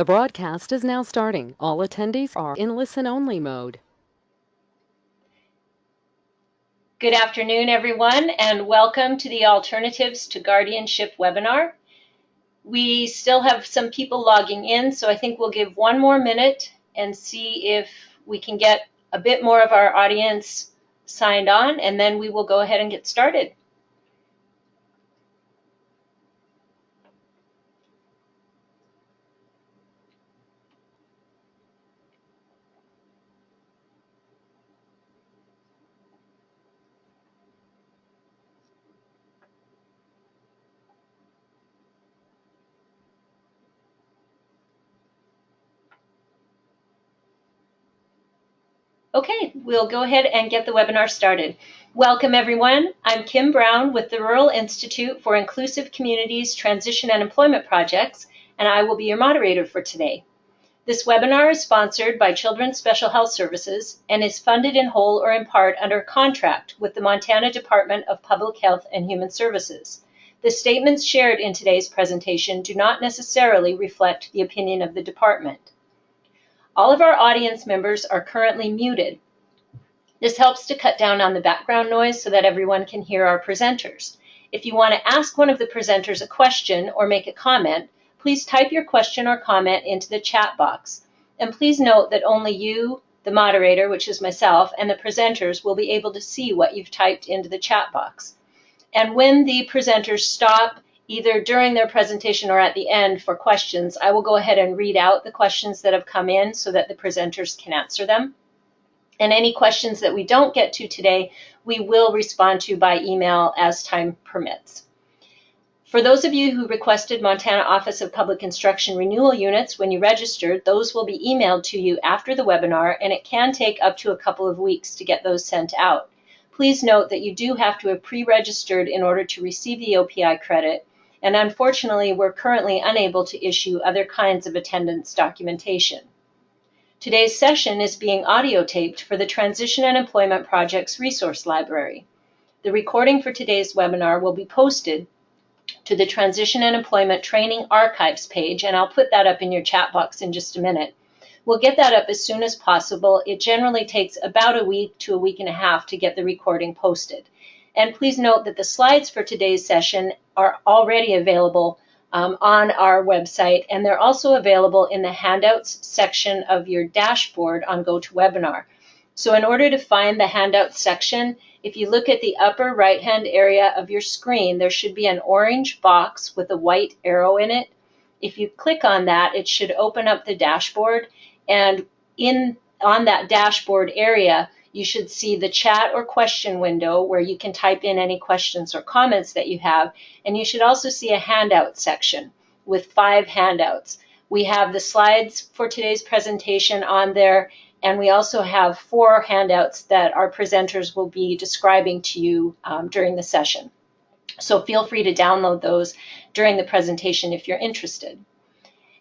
The broadcast is now starting. All attendees are in listen-only mode. Good afternoon, everyone, and welcome to the Alternatives to Guardianship webinar. We still have some people logging in, so I think we'll give one more minute and see if we can get a bit more of our audience signed on, and then we will go ahead and get started. Okay, we'll go ahead and get the webinar started. Welcome, everyone. I'm Kim Brown with the Rural Institute for Inclusive Communities, Transition and Employment Projects, and I will be your moderator for today. This webinar is sponsored by Children's Special Health Services and is funded in whole or in part under a contract with the Montana Department of Public Health and Human Services. The statements shared in today's presentation do not necessarily reflect the opinion of the department. All of our audience members are currently muted. This helps to cut down on the background noise so that everyone can hear our presenters. If you want to ask one of the presenters a question or make a comment, please type your question or comment into the chat box. And please note that only you, the moderator, which is myself, and the presenters will be able to see what you've typed into the chat box. And when the presenters stop, either during their presentation or at the end for questions, I will go ahead and read out the questions that have come in so that the presenters can answer them. And any questions that we don't get to today, we will respond to by email as time permits. For those of you who requested Montana Office of Public Instruction renewal units when you registered, those will be emailed to you after the webinar, and it can take up to a couple of weeks to get those sent out. Please note that you do have to have pre-registered in order to receive the OPI credit, and unfortunately, we're currently unable to issue other kinds of attendance documentation. Today's session is being audio taped for the Transition and Employment Project's resource library. The recording for today's webinar will be posted to the Transition and Employment Training Archives page, and I'll put that up in your chat box in just a minute. We'll get that up as soon as possible. It generally takes about a week to a week and a half to get the recording posted. And please note that the slides for today's session are already available on our website, and they're also available in the handouts section of your dashboard on GoToWebinar. So in order to find the handouts section, if you look at the upper right-hand area of your screen, there should be an orange box with a white arrow in it. If you click on that, it should open up the dashboard, and on that dashboard area, you should see the chat or question window where you can type in any questions or comments that you have, and you should also see a handout section with 5 handouts. We have the slides for today's presentation on there, and we also have 4 handouts that our presenters will be describing to you during the session. So feel free to download those during the presentation if you're interested.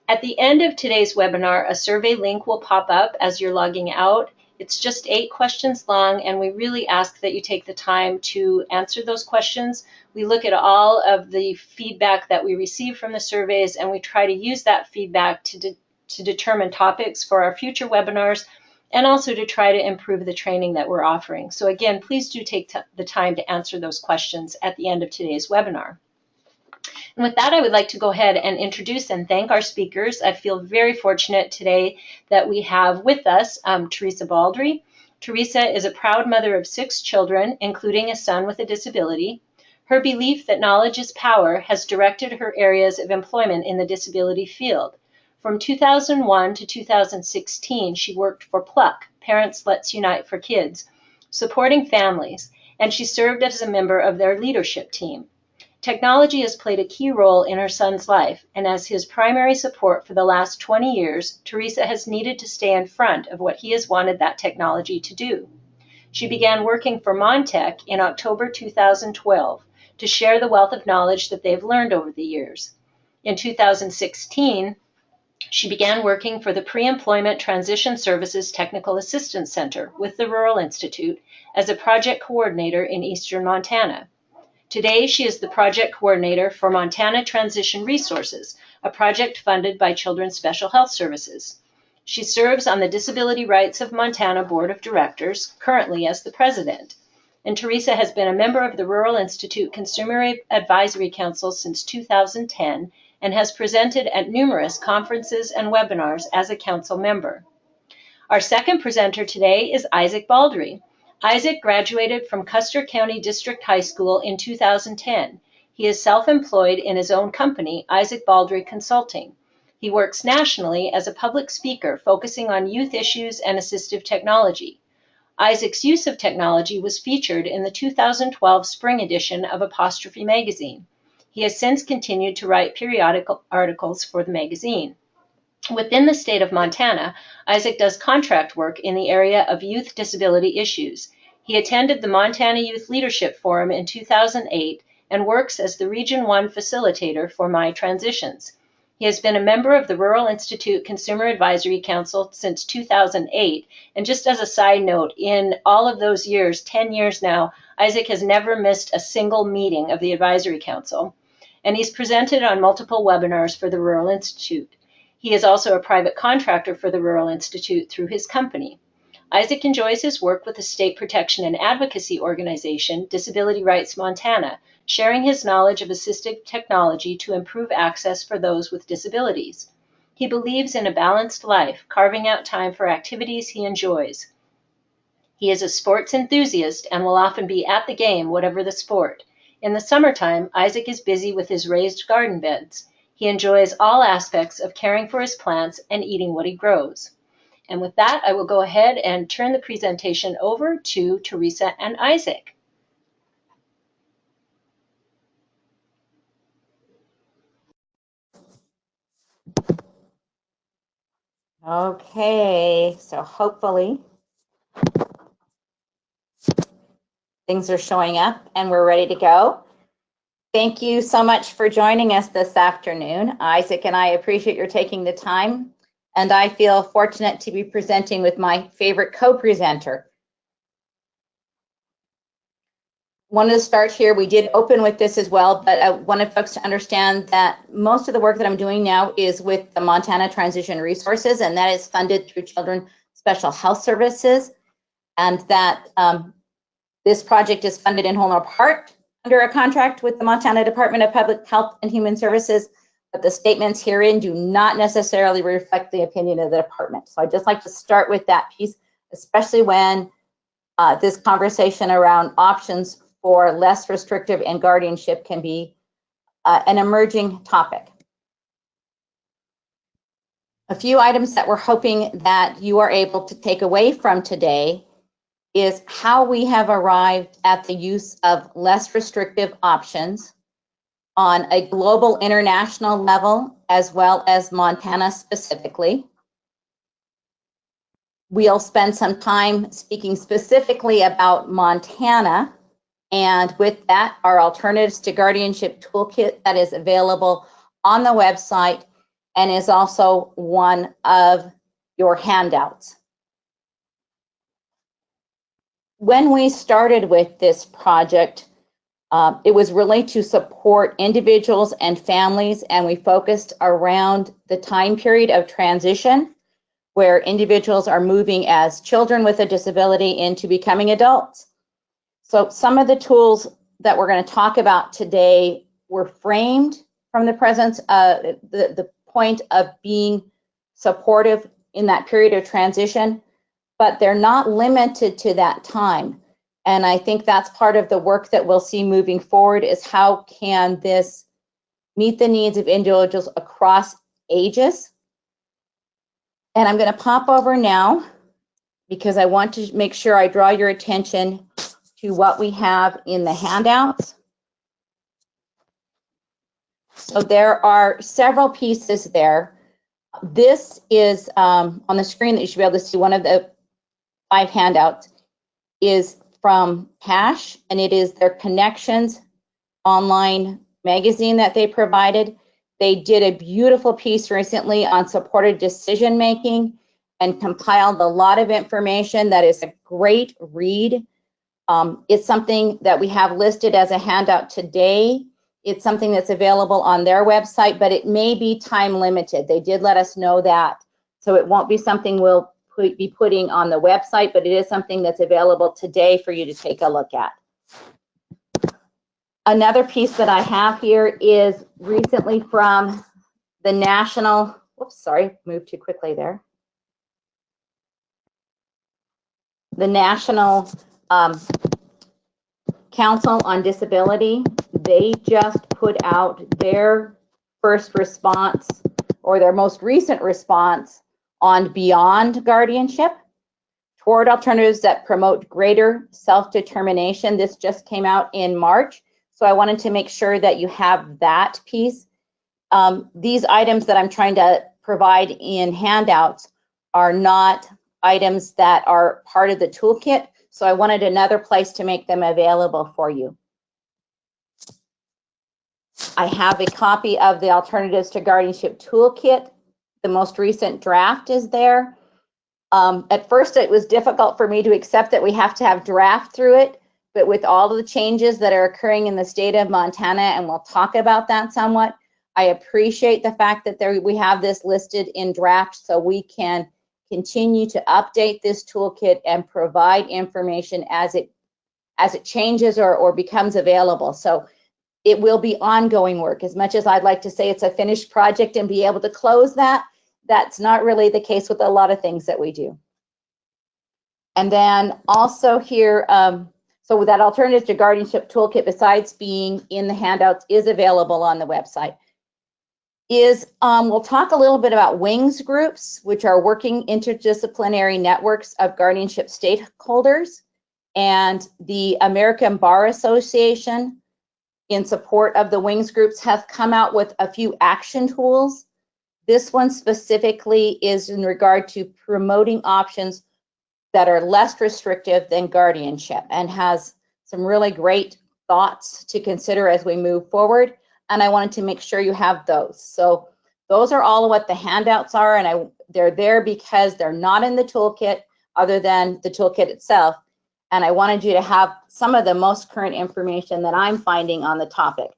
At the end of today's webinar, a survey link will pop up as you're logging out. It's just 8 questions long, and we really ask that you take the time to answer those questions. We look at all of the feedback that we receive from the surveys, and we try to use that feedback to determine topics for our future webinars, and also to try to improve the training that we're offering. So again, please do take the time to answer those questions at the end of today's webinar. And with that, I would like to go ahead and introduce and thank our speakers. I feel very fortunate today that we have with us Teresa Baldry. Teresa is a proud mother of 6 children, including a son with a disability. Her belief that knowledge is power has directed her areas of employment in the disability field. From 2001 to 2016, she worked for PLUCK, Parents Let's Unite for Kids, supporting families, and she served as a member of their leadership team. Technology has played a key role in her son's life, and as his primary support for the last 20 years, Teresa has needed to stay in front of what he has wanted that technology to do. She began working for Montech in October 2012 to share the wealth of knowledge that they've learned over the years. In 2016, she began working for the Pre-Employment Transition Services Technical Assistance Center with the Rural Institute as a project coordinator in eastern Montana. Today, she is the project coordinator for Montana Transition Resources, a project funded by Children's Special Health Services. She serves on the Disability Rights of Montana Board of Directors, currently as the president. And Teresa has been a member of the Rural Institute Consumer Advisory Council since 2010 and has presented at numerous conferences and webinars as a council member. Our second presenter today is Isaac Baldry. Isaac graduated from Custer County District High School in 2010. He is self-employed in his own company, Isaac Baldry Consulting. He works nationally as a public speaker focusing on youth issues and assistive technology. Isaac's use of technology was featured in the 2012 spring edition of Apostrophe magazine. He has since continued to write periodical articles for the magazine. Within the state of Montana, Isaac does contract work in the area of youth disability issues. He attended the Montana Youth Leadership Forum in 2008 and works as the Region 1 facilitator for My Transitions. He has been a member of the Rural Institute Consumer Advisory Council since 2008. And just as a side note, in all of those years, 10 years now, Isaac has never missed a single meeting of the Advisory Council. And he's presented on multiple webinars for the Rural Institute. He is also a private contractor for the Rural Institute through his company. Isaac enjoys his work with the state protection and advocacy organization, Disability Rights Montana, sharing his knowledge of assistive technology to improve access for those with disabilities. He believes in a balanced life, carving out time for activities he enjoys. He is a sports enthusiast and will often be at the game, whatever the sport. In the summertime, Isaac is busy with his raised garden beds. He enjoys all aspects of caring for his plants and eating what he grows. And with that, I will go ahead and turn the presentation over to Teresa and Isaac. Okay, so hopefully things are showing up and we're ready to go. Thank you so much for joining us this afternoon. Isaac and I appreciate your taking the time, and I feel fortunate to be presenting with my favorite co-presenter. Wanted to start here. We did open with this as well, but I wanted folks to understand that most of the work that I'm doing now is with the Montana Transition Resources, and that is funded through Children's Special Health Services, and that this project is funded in whole or part under a contract with the Montana Department of Public Health and Human Services, but the statements herein do not necessarily reflect the opinion of the department. So I'd just like to start with that piece, especially when this conversation around options for less restrictive and guardianship can be an emerging topic. A few items that we're hoping that you are able to take away from today is how we have arrived at the use of less restrictive options on a global international level, as well as Montana specifically. We'll spend some time speaking specifically about Montana, and with that, our Alternatives to Guardianship Toolkit that is available on the website and is also one of your handouts. When we started with this project, it was really to support individuals and families, and we focused around the time period of transition where individuals are moving as children with a disability into becoming adults. So some of the tools that we're going to talk about today were framed from the presence of the point of being supportive in that period of transition, but they're not limited to that time. And I think that's part of the work that we'll see moving forward is how can this meet the needs of individuals across ages. And I'm going to pop over now because I want to make sure I draw your attention to what we have in the handouts. So there are several pieces there. This is on the screen that you should be able to see. One of the 5 handouts is from Cash, and it is their Connections online magazine that they provided. They did a beautiful piece recently on supported decision making and compiled a lot of information that is a great read. It's something that we have listed as a handout today It's something that's available on their website, but it may be time limited. They did let us know that. So it won't be something we'll be putting on the website, but it is something that's available today for you to take a look at. Another piece that I have here is recently from the National, whoops, sorry, moved too quickly there. The National Council on Disability, they just put out their first response, or their most recent response, on beyond guardianship toward alternatives that promote greater self-determination. This just came out in March, so I wanted to make sure that you have that piece. These items that I'm trying to provide in handouts are not items that are part of the toolkit, so I wanted another place to make them available for you. I have a copy of the Alternatives to Guardianship Toolkit. The most recent draft is there. At first, it was difficult for me to accept that we have to have draft through it, but with all of the changes that are occurring in the state of Montana, and we'll talk about that somewhat, I appreciate the fact that we have this listed in draft so we can continue to update this toolkit and provide information as it changes or becomes available. So it will be ongoing work. As much as I'd like to say it's a finished project and be able to close that, that's not really the case with a lot of things that we do. And then also here, so that Alternatives to Guardianship Toolkit, besides being in the handouts, is available on the website. We'll talk a little bit about WINGS groups, which are working interdisciplinary networks of guardianship stakeholders, and the American Bar Association, in support of the WINGS groups, has come out with a few action tools. This one specifically is in regard to promoting options that are less restrictive than guardianship, and has some really great thoughts to consider as we move forward. And I wanted to make sure you have those. So those are all of what the handouts are, and they're there because they're not in the toolkit other than the toolkit itself. And I wanted you to have some of the most current information that I'm finding on the topic.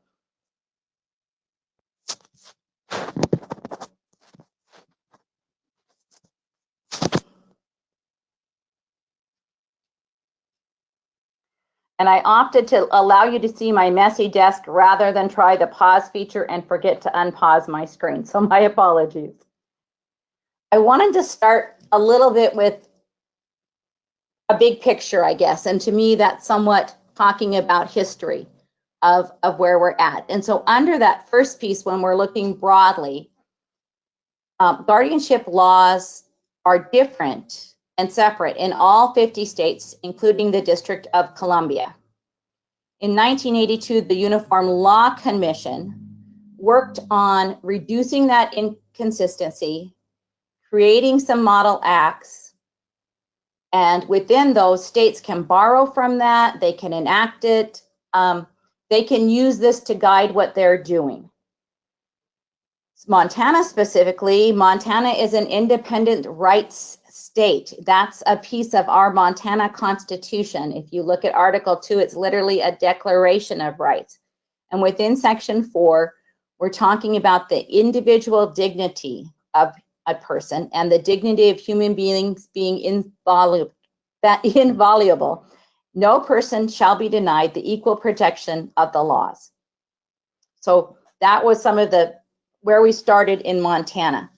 And I opted to allow you to see my messy desk rather than try the pause feature and forget to unpause my screen. So my apologies. I wanted to start a little bit with a big picture, I guess. And to me, that's somewhat talking about history of where we're at. And so under that first piece, when we're looking broadly, guardianship laws are different and separate in all 50 states, including the District of Columbia. In 1982, the Uniform Law Commission worked on reducing that inconsistency, creating some model acts, and within those, states can borrow from that, they can enact it, they can use this to guide what they're doing. Montana specifically, Montana is an independent rights state. That's a piece of our Montana Constitution. If you look at Article 2, it's literally a declaration of rights. And within Section 4, we're talking about the individual dignity of a person and the dignity of human beings being inviolable. No person shall be denied the equal protection of the laws. So that was some of where we started in Montana.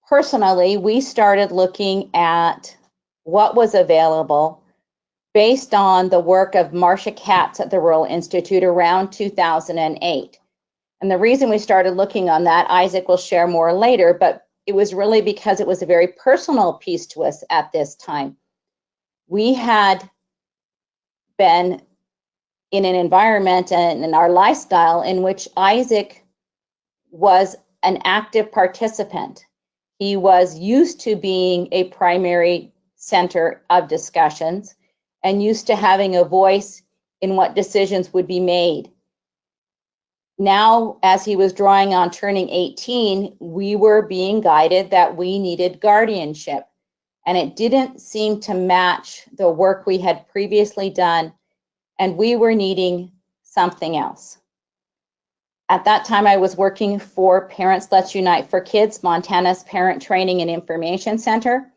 Personally, we started looking at what was available based on the work of Marcia Katz at the Rural Institute around 2008. And the reason we started looking on that, Isaac will share more later, but it was really because it was a very personal piece to us at this time. We had been in an environment and in our lifestyle in which Isaac was an active participant. He was used to being a primary center of discussions and used to having a voice in what decisions would be made. Now, as he was drawing on turning 18, we were being guided that we needed guardianship, and it didn't seem to match the work we had previously done, and we were needing something else. At that time, I was working for Parents Let's Unite for Kids, Montana's Parent Training and Information Center.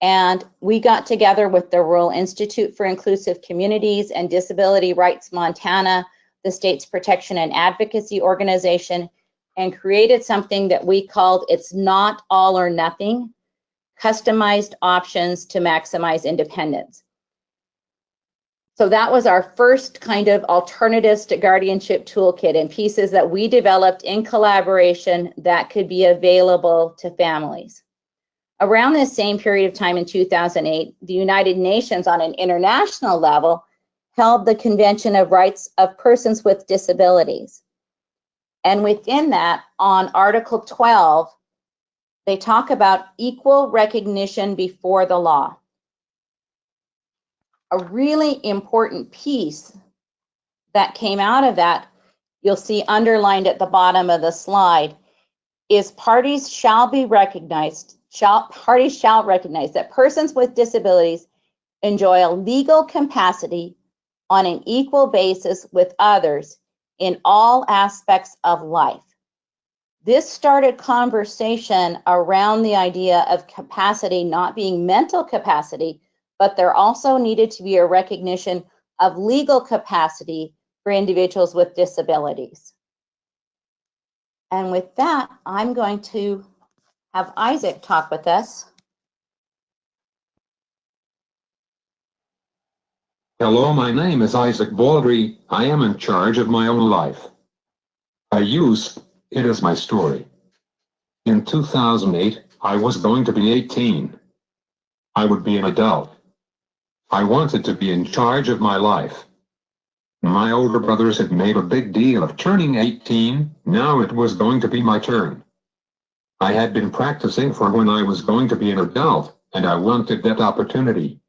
And we got together with the Rural Institute for Inclusive Communities and Disability Rights Montana, the state's protection and advocacy organization, and created something that we called It's Not All or Nothing, Customized Options to Maximize Independence. So that was our first kind of alternatives to guardianship toolkit and pieces that we developed in collaboration that could be available to families. Around this same period of time in 2008, the United Nations on an international level held the Convention of Rights of Persons with Disabilities. And within that, on Article 12, they talk about equal recognition before the law. A really important piece that came out of that, you'll see underlined at the bottom of the slide, is parties shall recognize that persons with disabilities enjoy a legal capacity on an equal basis with others in all aspects of life. This started conversation around the idea of capacity not being mental capacity, but there also needed to be a recognition of legal capacity for individuals with disabilities. And with that, I'm going to have Isaac talk with us. Hello, my name is Isaac Baldry. I am in charge of my own life. I use it as my story. In 2008, I was going to be 18. I would be an adult. I wanted to be in charge of my life. My older brothers had made a big deal of turning 18. Now it was going to be my turn. I had been practicing for when I was going to be an adult, and I wanted that opportunity.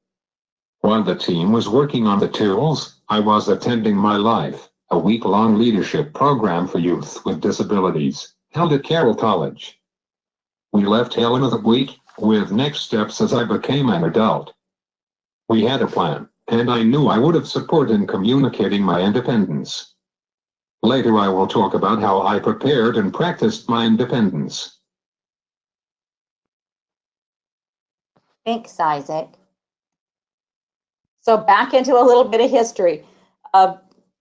While the team was working on the tools, I was attending My Life, a week-long leadership program for youth with disabilities, held at Carroll College. We left Helen of the week with next steps as I became an adult. We had a plan, and I knew I would have support in communicating my independence. Later I will talk about how I prepared and practiced my independence. Thanks, Isaac. So back into a little bit of history.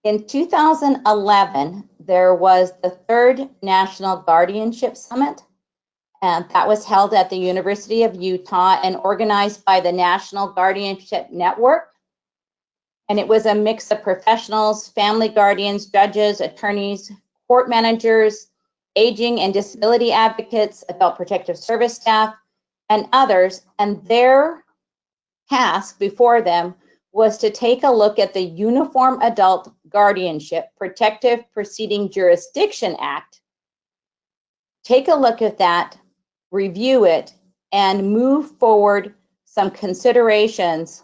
In 2011, there was the third National Guardianship Summit, and that was held at the University of Utah and organized by the National Guardianship Network. And it was a mix of professionals, family guardians, judges, attorneys, court managers, aging and disability advocates, adult protective service staff, and others. And their task before them was to take a look at the Uniform Adult Guardianship Protective Proceeding Jurisdiction Act, take a look at that, review it, and move forward some considerations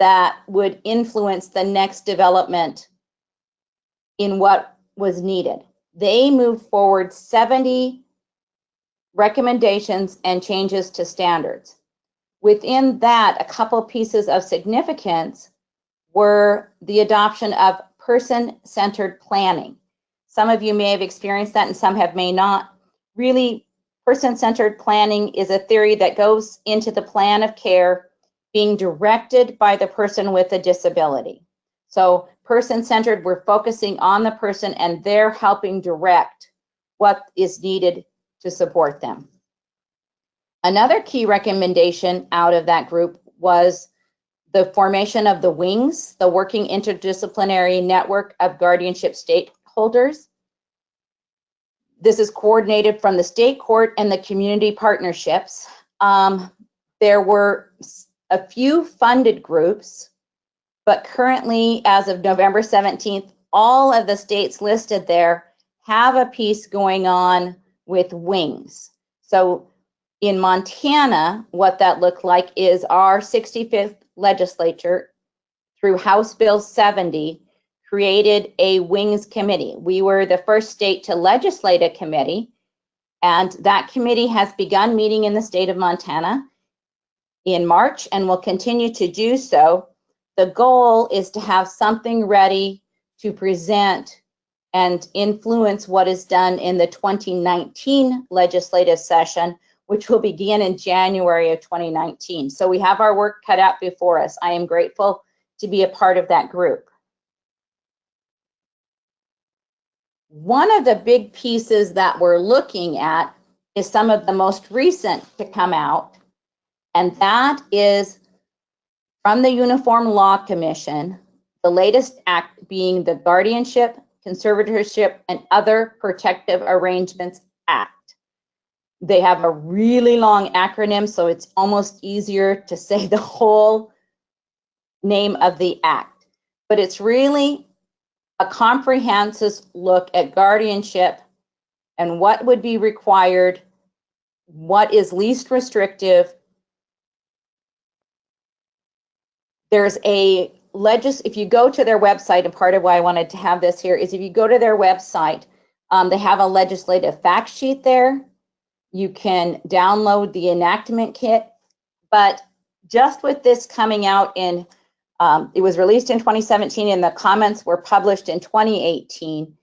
that would influence the next development in what was needed. They moved forward 70 recommendations and changes to standards. Within that, a couple pieces of significance were the adoption of person-centered planning. Some of you may have experienced that and some may not. Really, person-centered planning is a theory that goes into the plan of care being directed by the person with a disability. So person-centered, we're focusing on the person and they're helping direct what is needed to support them. Another key recommendation out of that group was the formation of the WINGS, the Working Interdisciplinary Network of Guardianship Stakeholders. This is coordinated from the state court and the community partnerships. There were a few funded groups, but currently, as of November 17th, all of the states listed there have a piece going on with WINGS. So in Montana, what that looked like is our 65th legislature, through House Bill 70, created a WINGS committee. We were the first state to legislate a committee, and that committee has begun meeting in the state of Montana in March and will continue to do so. The goal is to have something ready to present and influence what is done in the 2019 legislative session, which will begin in January of 2019. So we have our work cut out before us. I am grateful to be a part of that group. One of the big pieces that we're looking at is some of the most recent to come out, and that is from the Uniform Law Commission, the latest act being the Guardianship, Conservatorship, and Other Protective Arrangements Act. They have a really long acronym, so it's almost easier to say the whole name of the act. But it's really a comprehensive look at guardianship and what would be required, what is least restrictive. There's a if you go to their website, and part of why I wanted to have this here is if you go to their website, they have a legislative fact sheet there. You can download the enactment kit, but just with this coming out in, it was released in 2017 and the comments were published in 2018.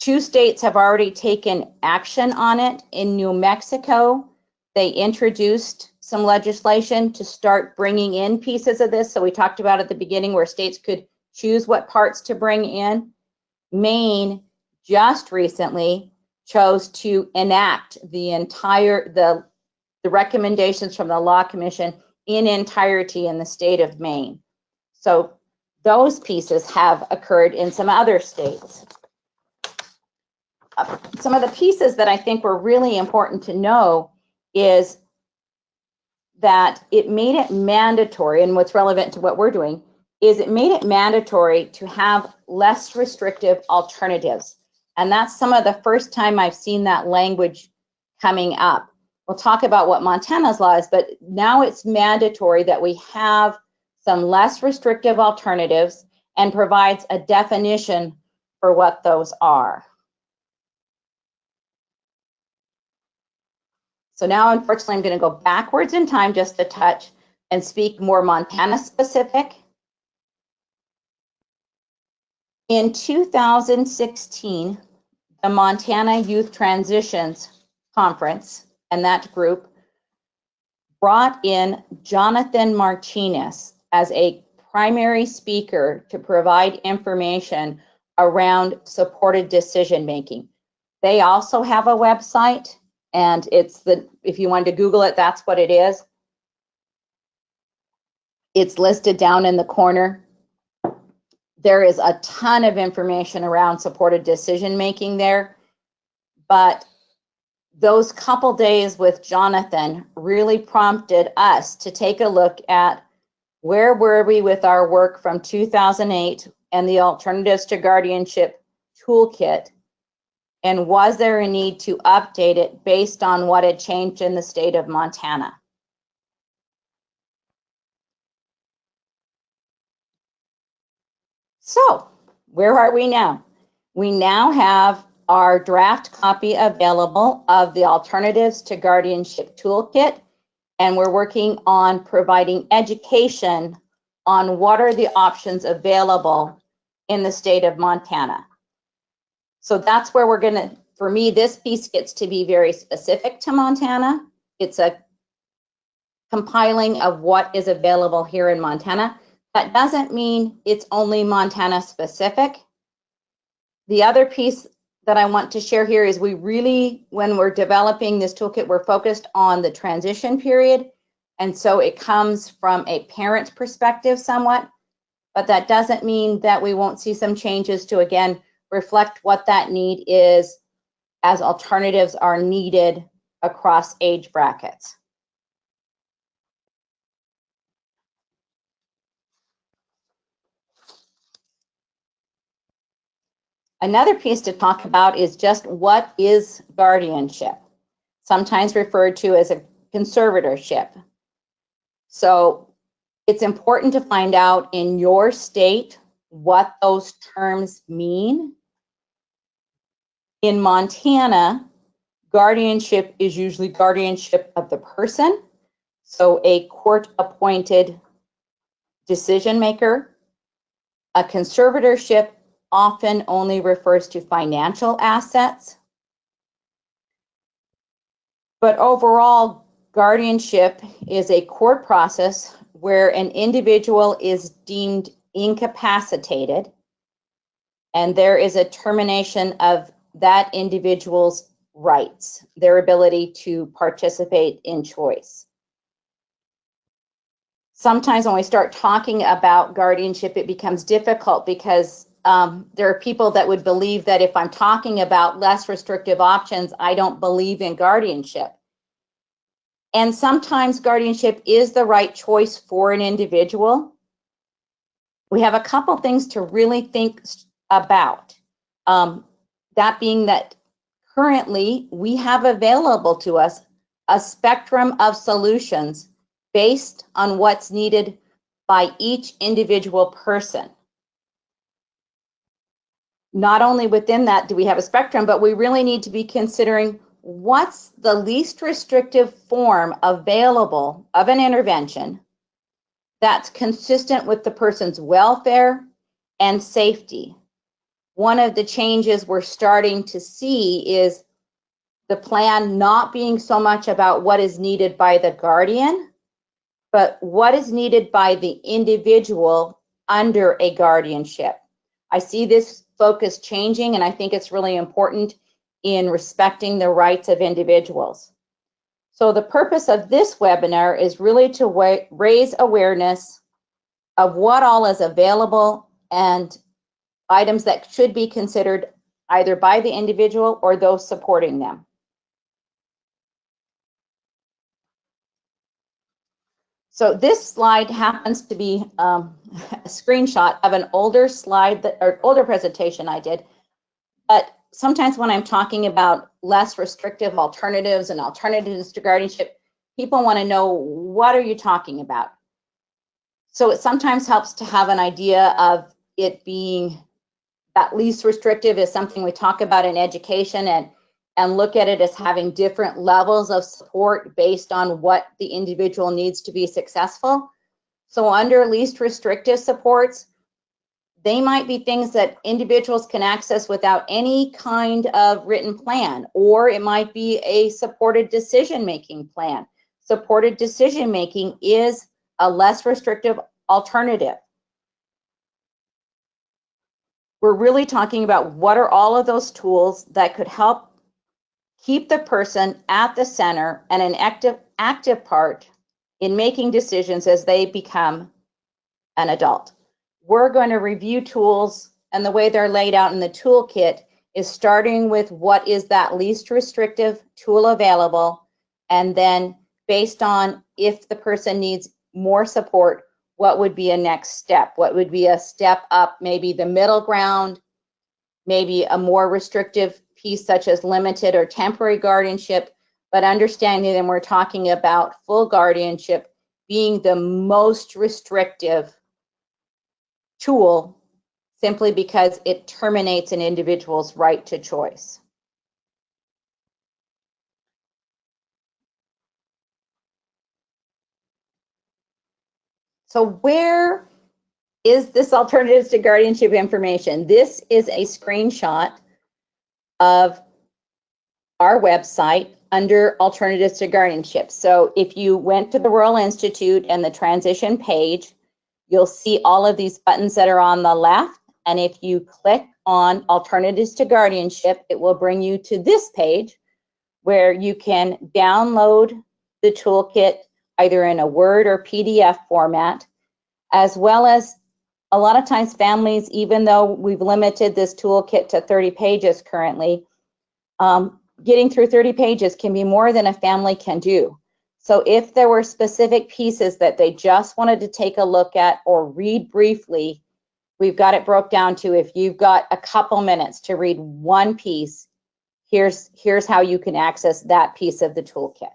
2 states have already taken action on it. In New Mexico, they introduced some legislation to start bringing in pieces of this. So we talked about at the beginning where states could choose what parts to bring in. Maine just recently chose to enact the entire, the recommendations from the Law Commission in entirety in the state of Maine. So those pieces have occurred in some other states. Some of the pieces that I think were really important to know is that it made it mandatory, and what's relevant to what we're doing is it made it mandatory to have less restrictive alternatives. And that's some of the first time I've seen that language coming up. We'll talk about what Montana's law is, but now it's mandatory that we have some less restrictive alternatives and provides a definition for what those are. So now, unfortunately, I'm going to go backwards in time just a touch and speak more Montana specific. In 2016, the Montana Youth Transitions Conference and that group brought in Jonathan Martinez as a primary speaker to provide information around supported decision making. They also have a website, and it's the, if you wanted to Google it, that's what it is. It's listed down in the corner. There is a ton of information around supported decision making there, but those couple days with Jonathan really prompted us to take a look at where were we with our work from 2008 and the Alternatives to Guardianship Toolkit, and was there a need to update it based on what had changed in the state of Montana? So, where are we now? We now have our draft copy available of the Alternatives to Guardianship Toolkit, and we're working on providing education on what are the options available in the state of Montana. So that's where we're going to, for me, this piece gets to be very specific to Montana. It's a compiling of what is available here in Montana. That doesn't mean it's only Montana specific. The other piece that I want to share here is we really, when we're developing this toolkit, we're focused on the transition period. And so it comes from a parent perspective somewhat, but that doesn't mean that we won't see some changes to, again, reflect what that need is as alternatives are needed across age brackets. Another piece to talk about is just what is guardianship, sometimes referred to as a conservatorship. So it's important to find out in your state what those terms mean. In Montana, guardianship is usually guardianship of the person, so a court-appointed decision maker. A conservatorship often only refers to financial assets. But overall, guardianship is a court process where an individual is deemed incapacitated, and there is a termination of that individual's rights, their ability to participate in choice. Sometimes when we start talking about guardianship, it becomes difficult because there are people that would believe that if I'm talking about less restrictive options, I don't believe in guardianship. And sometimes guardianship is the right choice for an individual. We have a couple things to really think about. That being that currently we have available to us a spectrum of solutions based on what's needed by each individual person. Not only within that do we have a spectrum, but we really need to be considering what's the least restrictive form available of an intervention that's consistent with the person's welfare and safety. One of the changes we're starting to see is the plan not being so much about what is needed by the guardian, but what is needed by the individual under a guardianship. I see this focus changing, and I think it's really important in respecting the rights of individuals. So the purpose of this webinar is really to raise awareness of what all is available and items that should be considered either by the individual or those supporting them. So this slide happens to be a screenshot of an older slide or older presentation I did. But sometimes when I'm talking about less restrictive alternatives and alternatives to guardianship, people want to know, what are you talking about? So it sometimes helps to have an idea of it being that least restrictive is something we talk about in education, and look at it as having different levels of support based on what the individual needs to be successful. So under least restrictive supports, they might be things that individuals can access without any kind of written plan, or it might be a supported decision-making plan. Supported decision-making is a less restrictive alternative. We're really talking about what are all of those tools that could help keep the person at the center and an active part in making decisions as they become an adult. We're going to review tools, and the way they're laid out in the toolkit is starting with what is that least restrictive tool available, and then based on if the person needs more support, what would be a next step? What would be a step up, maybe the middle ground, maybe a more restrictive piece such as limited or temporary guardianship, but understanding that we're talking about full guardianship being the most restrictive tool simply because it terminates an individual's right to choice. So where is this alternatives to guardianship information? This is a screenshot of our website under alternatives to guardianship. So if you went to the Rural Institute and the transition page, you'll see all of these buttons that are on the left. And if you click on alternatives to guardianship, it will bring you to this page where you can download the toolkit either in a Word or PDF format, as well as a lot of times families, even though we've limited this toolkit to 30 pages currently, getting through 30 pages can be more than a family can do. So if there were specific pieces that they just wanted to take a look at or read briefly, we've got it broke down to, if you've got a couple minutes to read one piece, here's how you can access that piece of the toolkit.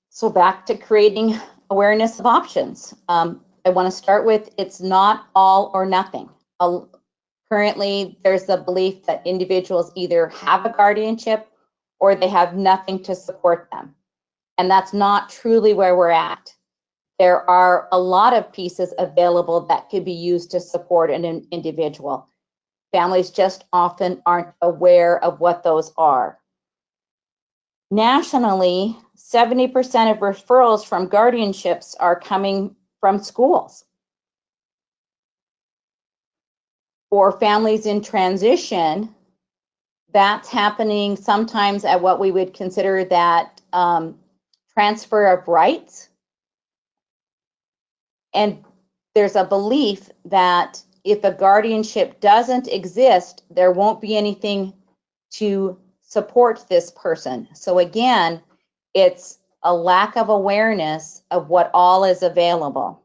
So back to creating awareness of options. I want to start with, it's not all or nothing. Currently, there's the belief that individuals either have a guardianship or they have nothing to support them. And that's not truly where we're at. There are a lot of pieces available that could be used to support an individual. Families just often aren't aware of what those are. Nationally, 70% of referrals from guardianships are coming from schools. For families in transition, that's happening sometimes at what we would consider that transfer of rights. And there's a belief that if a guardianship doesn't exist, there won't be anything to support this person. So again, it's a lack of awareness of what all is available.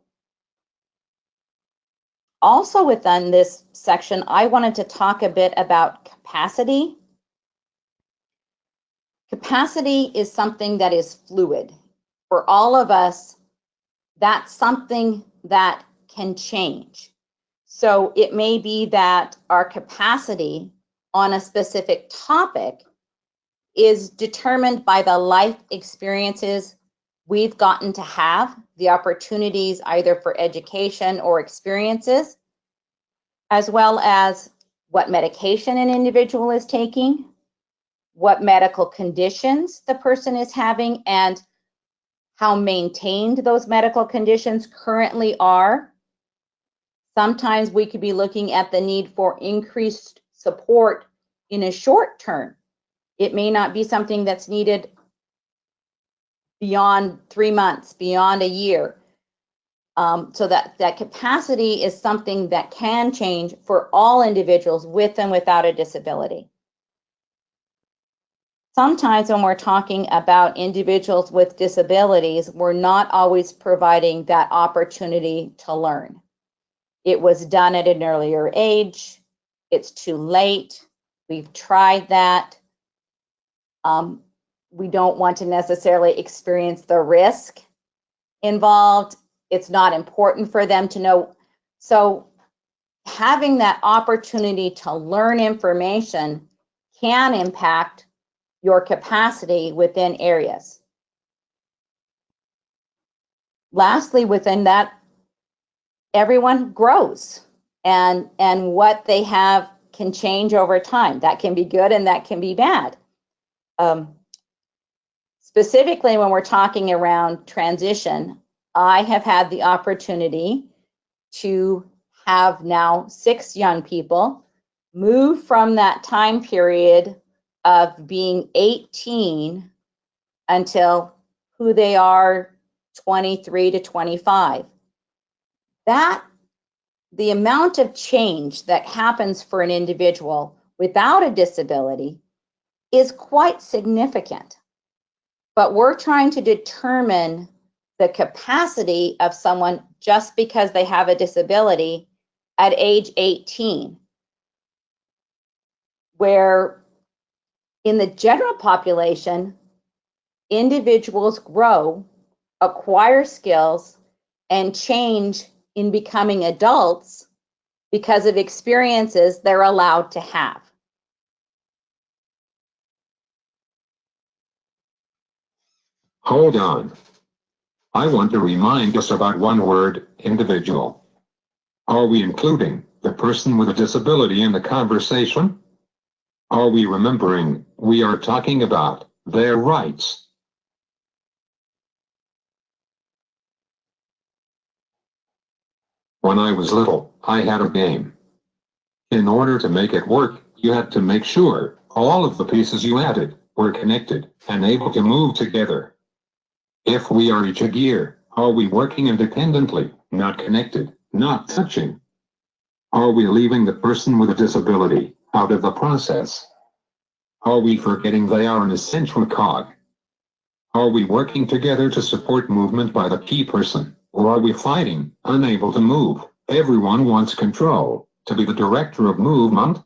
Also within this section, I wanted to talk a bit about capacity. Capacity is something that is fluid. For all of us, that's something that can change. So it may be that our capacity on a specific topic is determined by the life experiences we've gotten to have, the opportunities either for education or experiences, as well as what medication an individual is taking, what medical conditions the person is having, and how maintained those medical conditions currently are. Sometimes we could be looking at the need for increased support in a short term. It may not be something that's needed beyond 3 months, beyond a year. So that capacity is something that can change for all individuals with and without a disability. Sometimes when we're talking about individuals with disabilities, we're not always providing that opportunity to learn. It was done at an earlier age. It's too late. We've tried that. We don't want to necessarily experience the risk involved. It's not important for them to know. So having that opportunity to learn information can impact your capacity within areas. Lastly, within that, everyone grows, and what they have can change over time. That can be good and that can be bad. Specifically, when we're talking around transition, I have had the opportunity to have now 6 young people move from that time period of being 18 until who they are 23 to 25. That the amount of change that happens for an individual without a disability is quite significant. But we're trying to determine the capacity of someone just because they have a disability at age 18, where in the general population, individuals grow, acquire skills, and change in becoming adults because of experiences they're allowed to have. Hold on. I want to remind us about one word, individual. Are we including the person with a disability in the conversation? Are we remembering we are talking about their rights? When I was little, I had a game. In order to make it work, you had to make sure all of the pieces you added were connected and able to move together. If we are each a gear, are we working independently, not connected, not touching? Are we leaving the person with a disability out of the process? Are we forgetting they are an essential cog? Are we working together to support movement by the key person, or are we fighting, unable to move? Everyone wants control, to be the director of movement.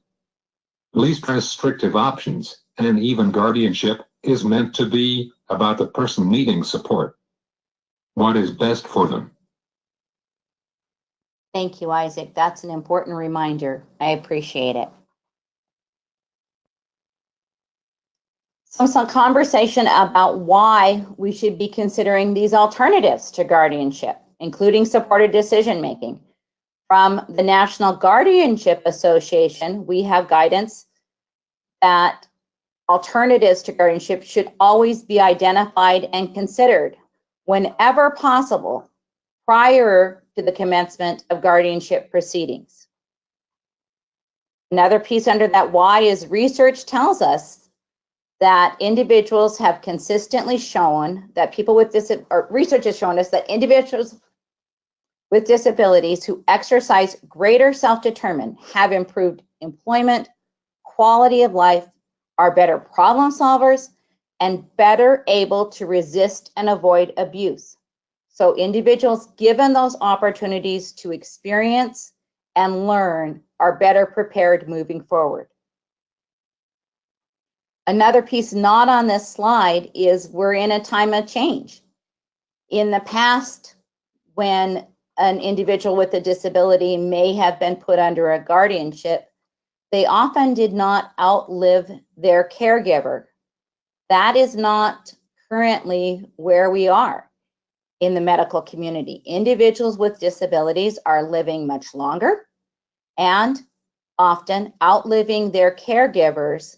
Least restrictive options, and even guardianship, is meant to be about the person needing support. What is best for them? Thank you, Isaac. That's an important reminder. I appreciate it. Some conversation about why we should be considering these alternatives to guardianship, including supported decision-making. From the National Guardianship Association, we have guidance that alternatives to guardianship should always be identified and considered whenever possible prior to the commencement of guardianship proceedings. Another piece under that why is research tells us that individuals have consistently shown that research has shown us that individuals with disabilities who exercise greater self-determination have improved employment, quality of life, are better problem solvers, and better able to resist and avoid abuse. So individuals given those opportunities to experience and learn are better prepared moving forward. Another piece not on this slide is we're in a time of change. In the past, when an individual with a disability may have been put under a guardianship, they often did not outlive their caregiver. That is not currently where we are in the medical community. Individuals with disabilities are living much longer and often outliving their caregivers,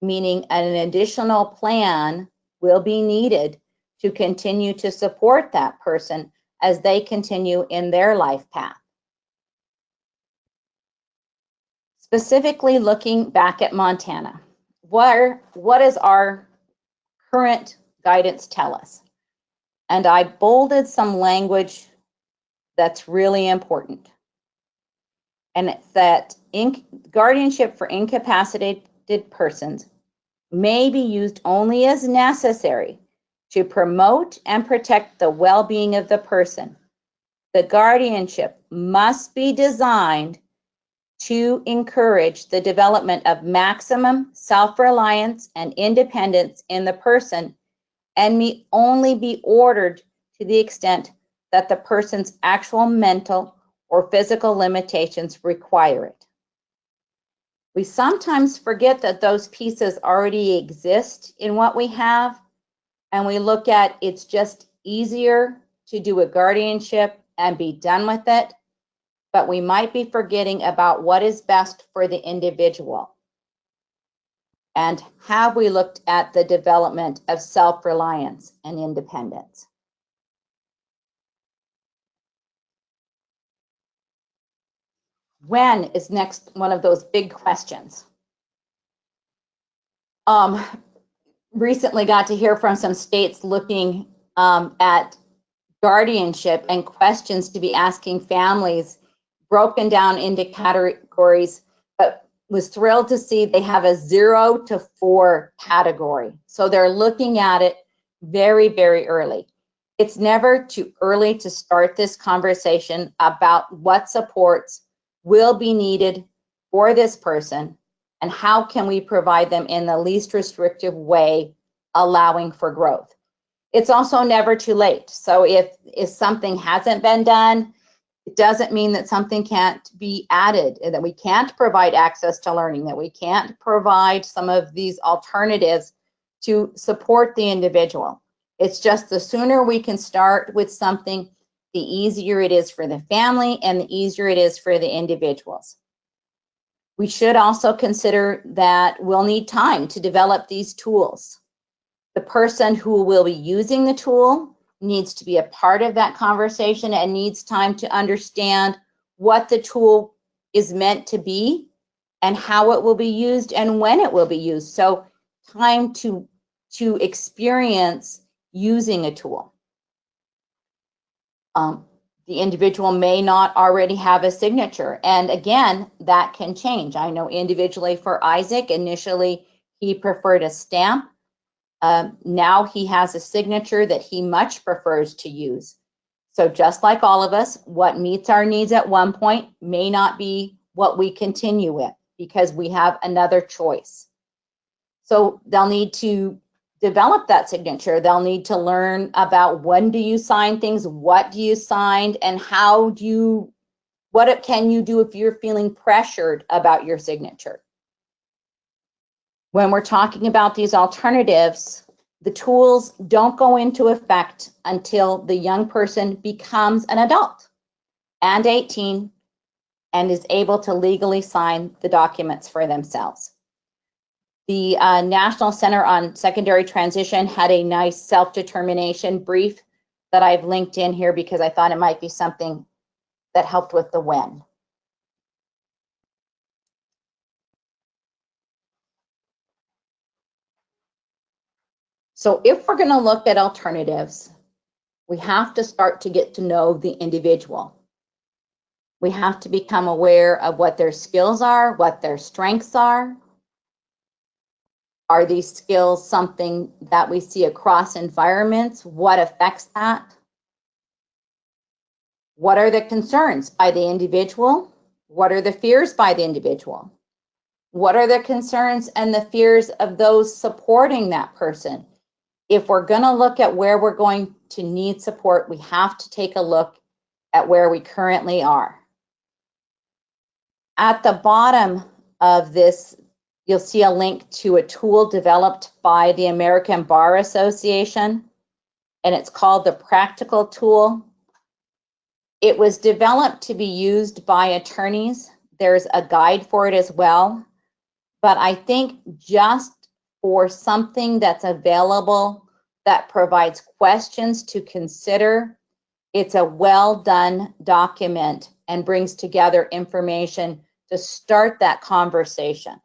meaning an additional plan will be needed to continue to support that person as they continue in their life path. Specifically looking back at Montana, what does our current guidance tell us? And I bolded some language that's really important. And it's that guardianship for incapacitated persons may be used only as necessary to promote and protect the well-being of the person. The guardianship must be designed to encourage the development of maximum self-reliance and independence in the person, and may only be ordered to the extent that the person's actual mental or physical limitations require it. We sometimes forget that those pieces already exist in what we have, and we look at it's just easier to do a guardianship and be done with it, but we might be forgetting about what is best for the individual. And have we looked at the development of self-reliance and independence? When is next one of those big questions. Recently got to hear from some states looking at guardianship and questions to be asking families broken down into categories, but was thrilled to see they have a 0 to 4 category. So they're looking at it very, very early. It's never too early to start this conversation about what supports will be needed for this person and how can we provide them in the least restrictive way, allowing for growth. It's also never too late. So if something hasn't been done, it doesn't mean that something can't be added, and that we can't provide access to learning, that we can't provide some of these alternatives to support the individual. It's just the sooner we can start with something, the easier it is for the family and the easier it is for the individuals. We should also consider that we'll need time to develop these tools. The person who will be using the tool needs to be a part of that conversation and needs time to understand what the tool is meant to be and how it will be used and when it will be used. So time to experience using a tool. The individual may not already have a signature, and again, that can change. I know individually for Isaac, initially he preferred a stamp. Now he has a signature that he much prefers to use. So just like all of us, what meets our needs at one point may not be what we continue with because we have another choice. So they'll need to develop that signature. They'll need to learn about when do you sign things, what do you sign, and how do you, what can you do if you're feeling pressured about your signature. When we're talking about these alternatives, the tools don't go into effect until the young person becomes an adult and 18 and is able to legally sign the documents for themselves. The National Center on Secondary Transition had a nice self-determination brief that I've linked in here because I thought it might be something that helped with the when. So if we're going to look at alternatives, we have to start to get to know the individual. We have to become aware of what their skills are, what their strengths are. Are these skills something that we see across environments? What affects that? What are the concerns by the individual? What are the fears by the individual? What are the concerns and the fears of those supporting that person? If we're going to look at where we're going to need support, we have to take a look at where we currently are. At the bottom of this, you'll see a link to a tool developed by the American Bar Association, and it's called the Practical Tool. It was developed to be used by attorneys. There's a guide for it as well, but I think just for something that's available that provides questions to consider, it's a well done document and brings together information to start that conversation.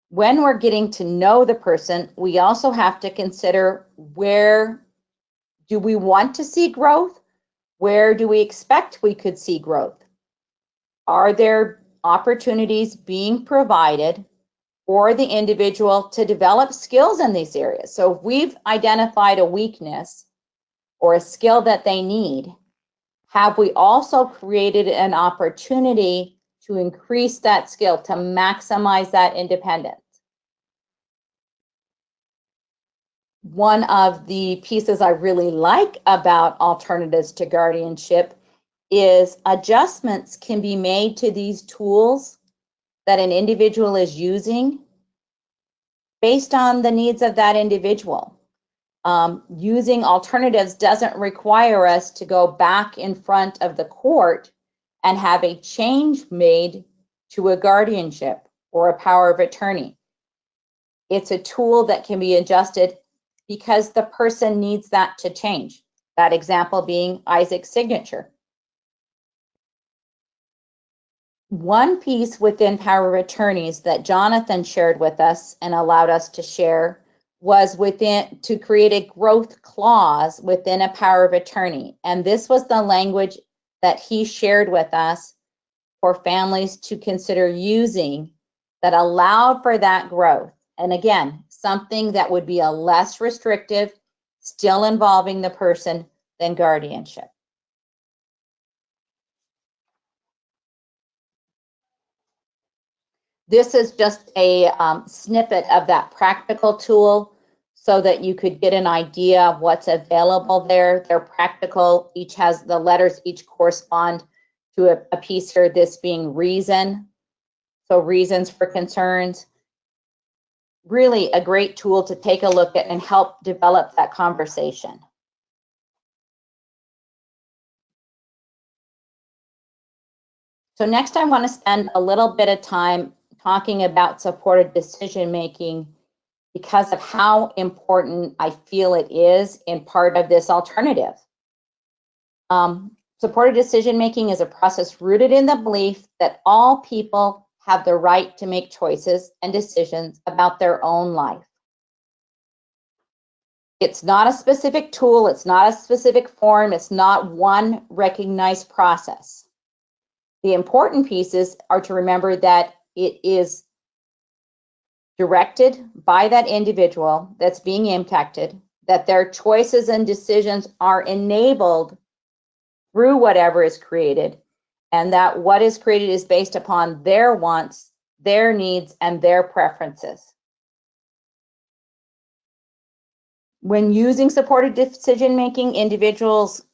When we're getting to know the person, we also have to consider, where do we want to see growth? Where do we expect we could see growth? Are there opportunities being provided for the individual to develop skills in these areas? So if we've identified a weakness or a skill that they need, have we also created an opportunity to increase that skill, to maximize that independence? One of the pieces I really like about alternatives to guardianship is adjustments can be made to these tools that an individual is using based on the needs of that individual. Using alternatives doesn't require us to go back in front of the court and have a change made to a guardianship or a power of attorney. It's a tool that can be adjusted because the person needs that to change. That example being Isaac's signature. One piece within power of attorneys that Jonathan shared with us and allowed us to share was to create a growth clause within a power of attorney. And this was the language that he shared with us for families to consider using that allowed for that growth. And again, something that would be a less restrictive, still involving the person, than guardianship. This is just a snippet of that practical tool so that you could get an idea of what's available there. They're practical. Each has the letters, each correspond to a piece here, this being reason. So reasons for concerns. Really a great tool to take a look at and help develop that conversation. So next I want to spend a little bit of time talking about supported decision making because of how important I feel it is in part of this alternative. Supported decision making is a process rooted in the belief that all people have the right to make choices and decisions about their own life. It's not a specific tool, it's not a specific form, it's not one recognized process. The important pieces are to remember that it is directed by that individual that's being impacted, that their choices and decisions are enabled through whatever is created, and that what is created is based upon their wants, their needs, and their preferences. When using supported decision making, individuals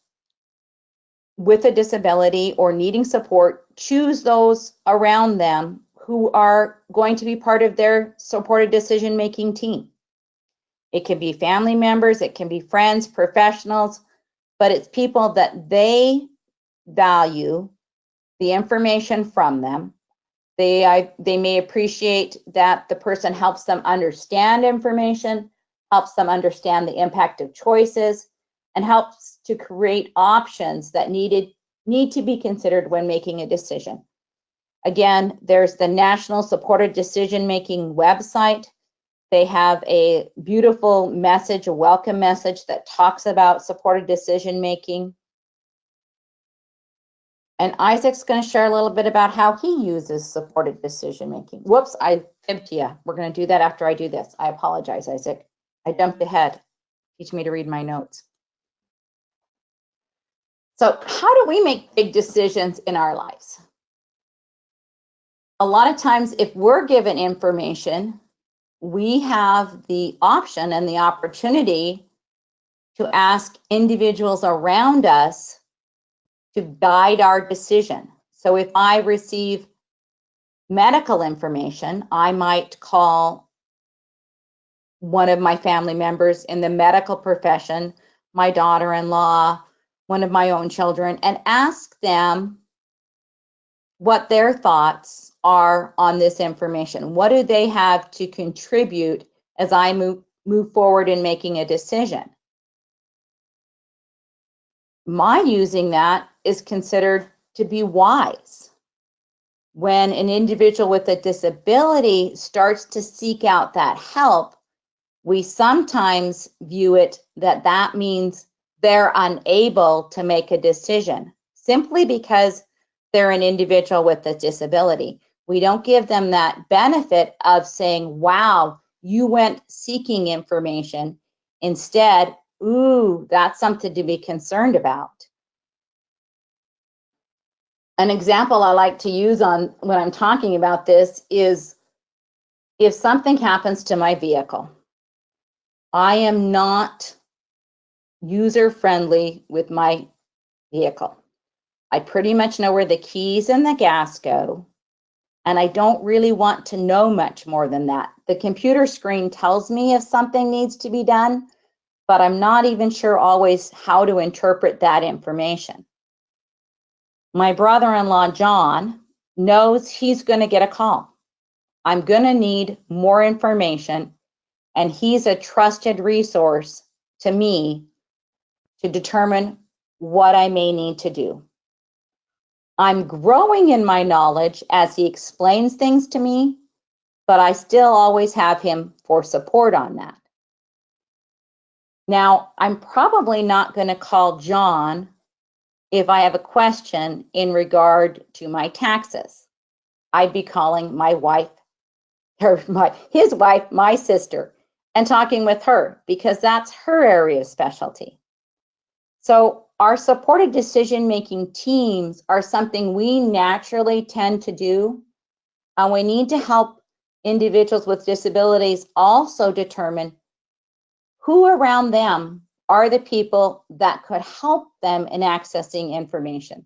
with a disability or needing support choose those around them who are going to be part of their supported decision-making team. It can be family members, it can be friends, professionals, but it's people that they value the information from them. They may appreciate that the person helps them understand information, helps them understand the impact of choices, and helps to create options that need to be considered when making a decision. Again, there's the National Supported Decision-Making website. They have a beautiful message, a welcome message that talks about supported decision-making. And Isaac's going to share a little bit about how he uses supported decision-making. Whoops, I fibbed you. We're going to do that after I do this. I apologize, Isaac. I jumped ahead. Teach me to read my notes. So how do we make big decisions in our lives? A lot of times, if we're given information, we have the option and the opportunity to ask individuals around us to guide our decision. So if I receive medical information, I might call one of my family members in the medical profession, my daughter-in-law, one of my own children, and ask them what their thoughts are on this information. What do they have to contribute as I move forward in making a decision? My using that is considered to be wise. When an individual with a disability starts to seek out that help, we sometimes view it that means they're unable to make a decision simply because they're an individual with a disability. We don't give them that benefit of saying, wow, you went seeking information. Instead, ooh, that's something to be concerned about. An example I like to use on when I'm talking about this is if something happens to my vehicle, I am not user-friendly with my vehicle. I pretty much know where the keys and the gas go, and I don't really want to know much more than that. The computer screen tells me if something needs to be done, but I'm not even sure always how to interpret that information. My brother-in-law, John, knows he's going to get a call. I'm going to need more information, and he's a trusted resource to me to determine what I may need to do. I'm growing in my knowledge as he explains things to me, but I still always have him for support on that. Now, I'm probably not going to call John if I have a question in regard to my taxes. I'd be calling my wife, or his wife, my sister, and talking with her because that's her area of specialty. So our supported decision-making teams are something we naturally tend to do, and we need to help individuals with disabilities also determine who around them are the people that could help them in accessing information.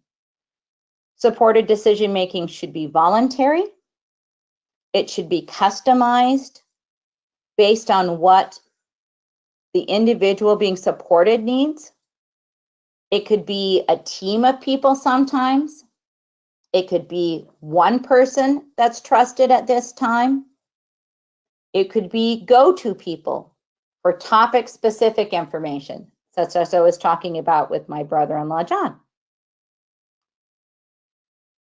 Supported decision-making should be voluntary. It should be customized based on what the individual being supported needs. It could be a team of people sometimes. It could be one person that's trusted at this time. It could be go-to people for topic-specific information, such as I was talking about with my brother-in-law, John.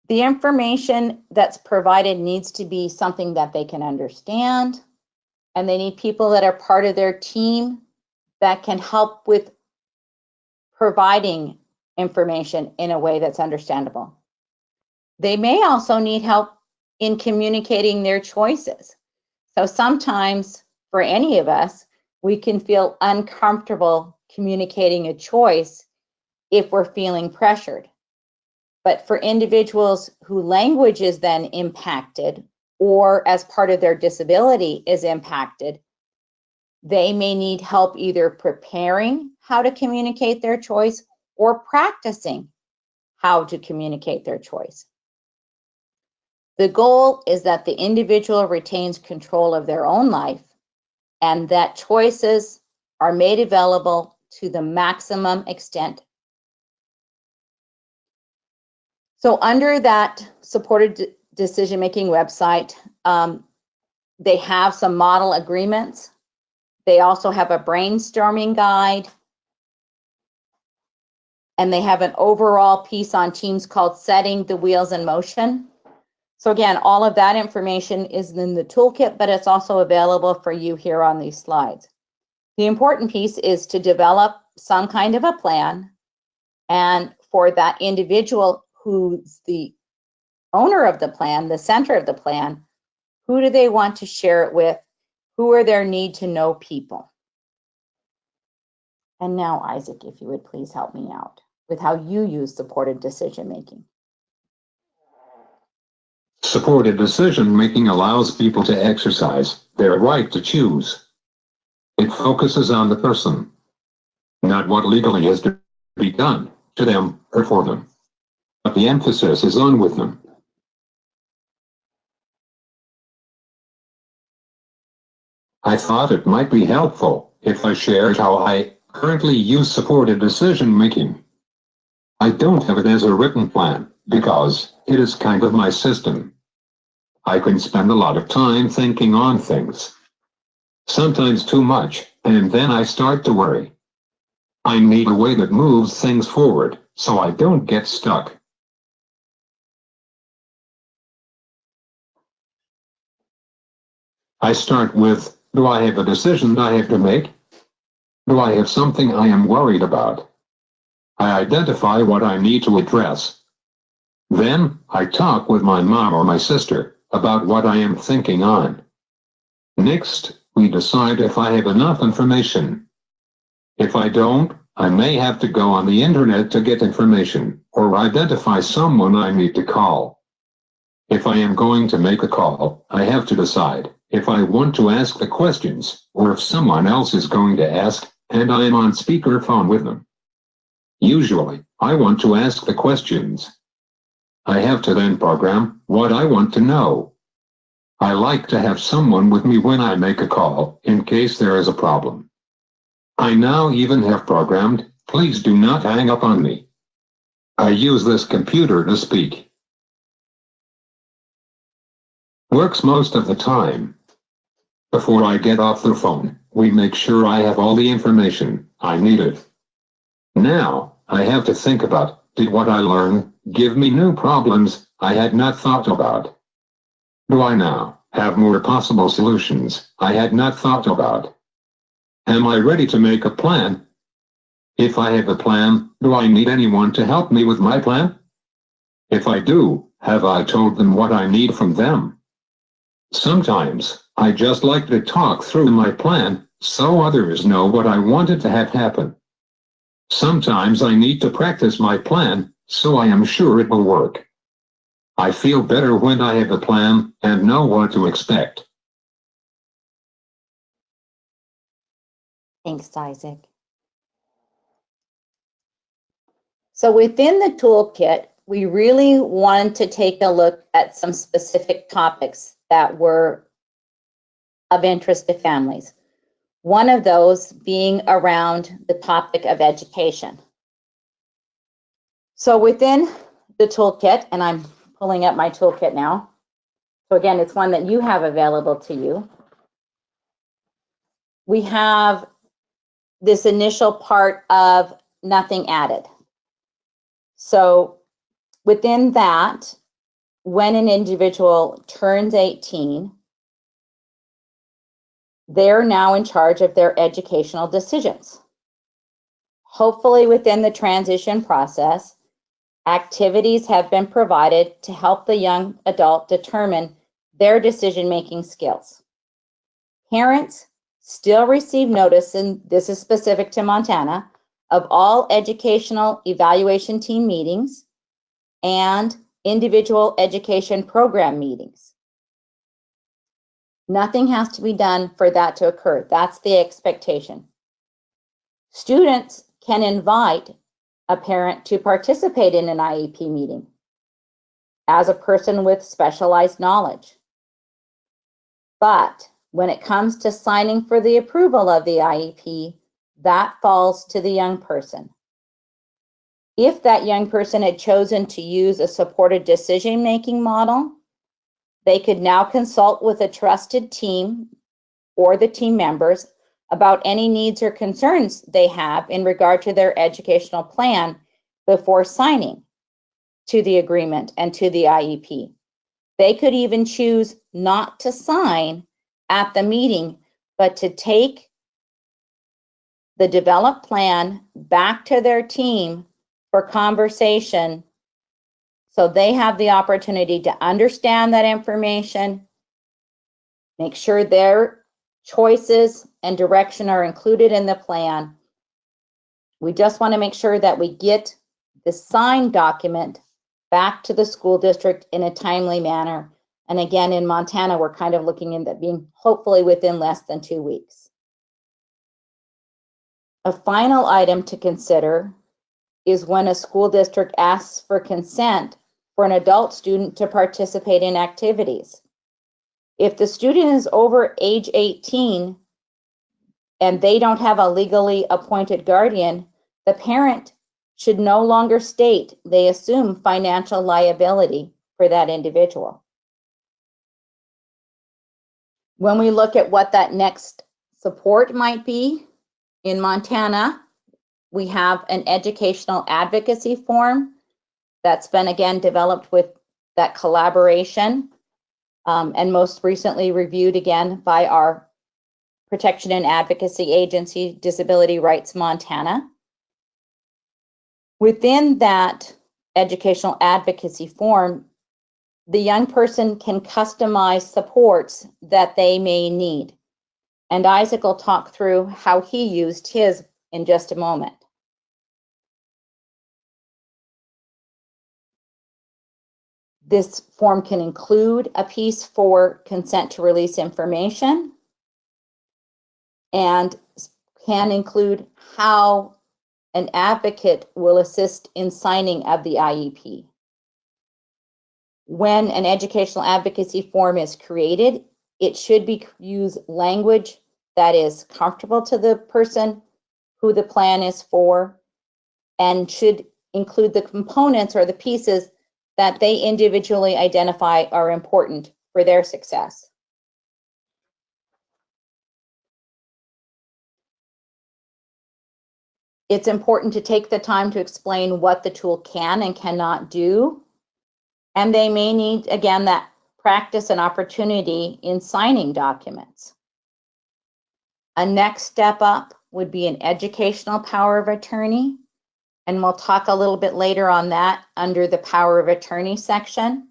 The information that's provided needs to be something that they can understand, and they need people that are part of their team that can help with providing information in a way that's understandable. They may also need help in communicating their choices. So sometimes for any of us, we can feel uncomfortable communicating a choice if we're feeling pressured. But for individuals who language is then impacted or as part of their disability is impacted, they may need help either preparing how to communicate their choice or practicing how to communicate their choice. The goal is that the individual retains control of their own life and that choices are made available to the maximum extent. So under that supported decision-making website, they have some model agreements. They also have a brainstorming guide. And they have an overall piece on teams called Setting the Wheels in Motion. So again, all of that information is in the toolkit, but it's also available for you here on these slides. The important piece is to develop some kind of a plan, and for that individual who's the owner of the plan, the center of the plan, who do they want to share it with? Who are their need to know people? And now, Isaac, if you would please help me out with how you use supported decision making. Supported decision making allows people to exercise their right to choose. It focuses on the person, not what legally is to be done to them or for them, but the emphasis is on with them. I thought it might be helpful if I shared how I currently use supported decision making. I don't have it as a written plan because it is kind of my system. I can spend a lot of time thinking on things, sometimes too much, and then I start to worry. I need a way that moves things forward so I don't get stuck. I start with, do I have a decision I have to make? Do I have something I am worried about? I identify what I need to address. Then, I talk with my mom or my sister about what I am thinking on. Next, we decide if I have enough information. If I don't, I may have to go on the internet to get information, or identify someone I need to call. If I am going to make a call, I have to decide if I want to ask the questions, or if someone else is going to ask, and I am on speakerphone with them. Usually, I want to ask the questions. I have to then program what I want to know. I like to have someone with me when I make a call, in case there is a problem. I now even have programmed, please do not hang up on me. I use this computer to speak. Works most of the time. Before I get off the phone, we make sure I have all the information I needed. Now, I have to think about, did what I learn give me new problems I had not thought about? Do I now have more possible solutions I had not thought about? Am I ready to make a plan? If I have a plan, do I need anyone to help me with my plan? If I do, have I told them what I need from them? Sometimes, I just like to talk through my plan so others know what I wanted to have happen. Sometimes I need to practice my plan so I am sure it will work. I feel better when I have a plan and know what to expect. Thanks, Isaac. So within the toolkit, we really wanted to take a look at some specific topics that were of interest to families. One of those being around the topic of education. So within the toolkit, and I'm pulling up my toolkit now. So again, it's one that you have available to you. We have this initial part of nothing added. So within that, when an individual turns 18, they're now in charge of their educational decisions. Hopefully within the transition process, activities have been provided to help the young adult determine their decision-making skills. Parents still receive notice, and this is specific to Montana, of all educational evaluation team meetings and individual education program meetings. Nothing has to be done for that to occur. That's the expectation. Students can invite a parent to participate in an IEP meeting. as a person with specialized knowledge. But when it comes to signing for the approval of the IEP, that falls to the young person. If that young person had chosen to use a supported decision-making model, they could now consult with a trusted team or the team members about any needs or concerns they have in regard to their educational plan before signing to the agreement and to the IEP. They could even choose not to sign at the meeting, but to take the developed plan back to their team for conversation so they have the opportunity to understand that information, make sure their choices and direction are included in the plan. We just want to make sure that we get the signed document back to the school district in a timely manner. And again, in Montana, we're kind of looking at that being hopefully within less than 2 weeks. A final item to consider is when a school district asks for consent for an adult student to participate in activities. If the student is over age 18 and they don't have a legally appointed guardian, the parent should no longer state they assume financial liability for that individual. When we look at what that next support might be, in Montana, we have an educational advocacy form that's been again developed with that collaboration and most recently reviewed again by our protection and advocacy agency, Disability Rights Montana. Within that educational advocacy form, the young person can customize supports that they may need. And Isaac will talk through how he used his in just a moment. This form can include a piece for consent to release information and can include how an advocate will assist in signing of the IEP. When an educational advocacy form is created, it should use language that is comfortable to the person who the plan is for and should include the components or the pieces that they individually identify are important for their success. It's important to take the time to explain what the tool can and cannot do. And they may need, again, that practice and opportunity in signing documents. A next step up would be an educational power of attorney. And we'll talk a little bit later on that under the power of attorney section.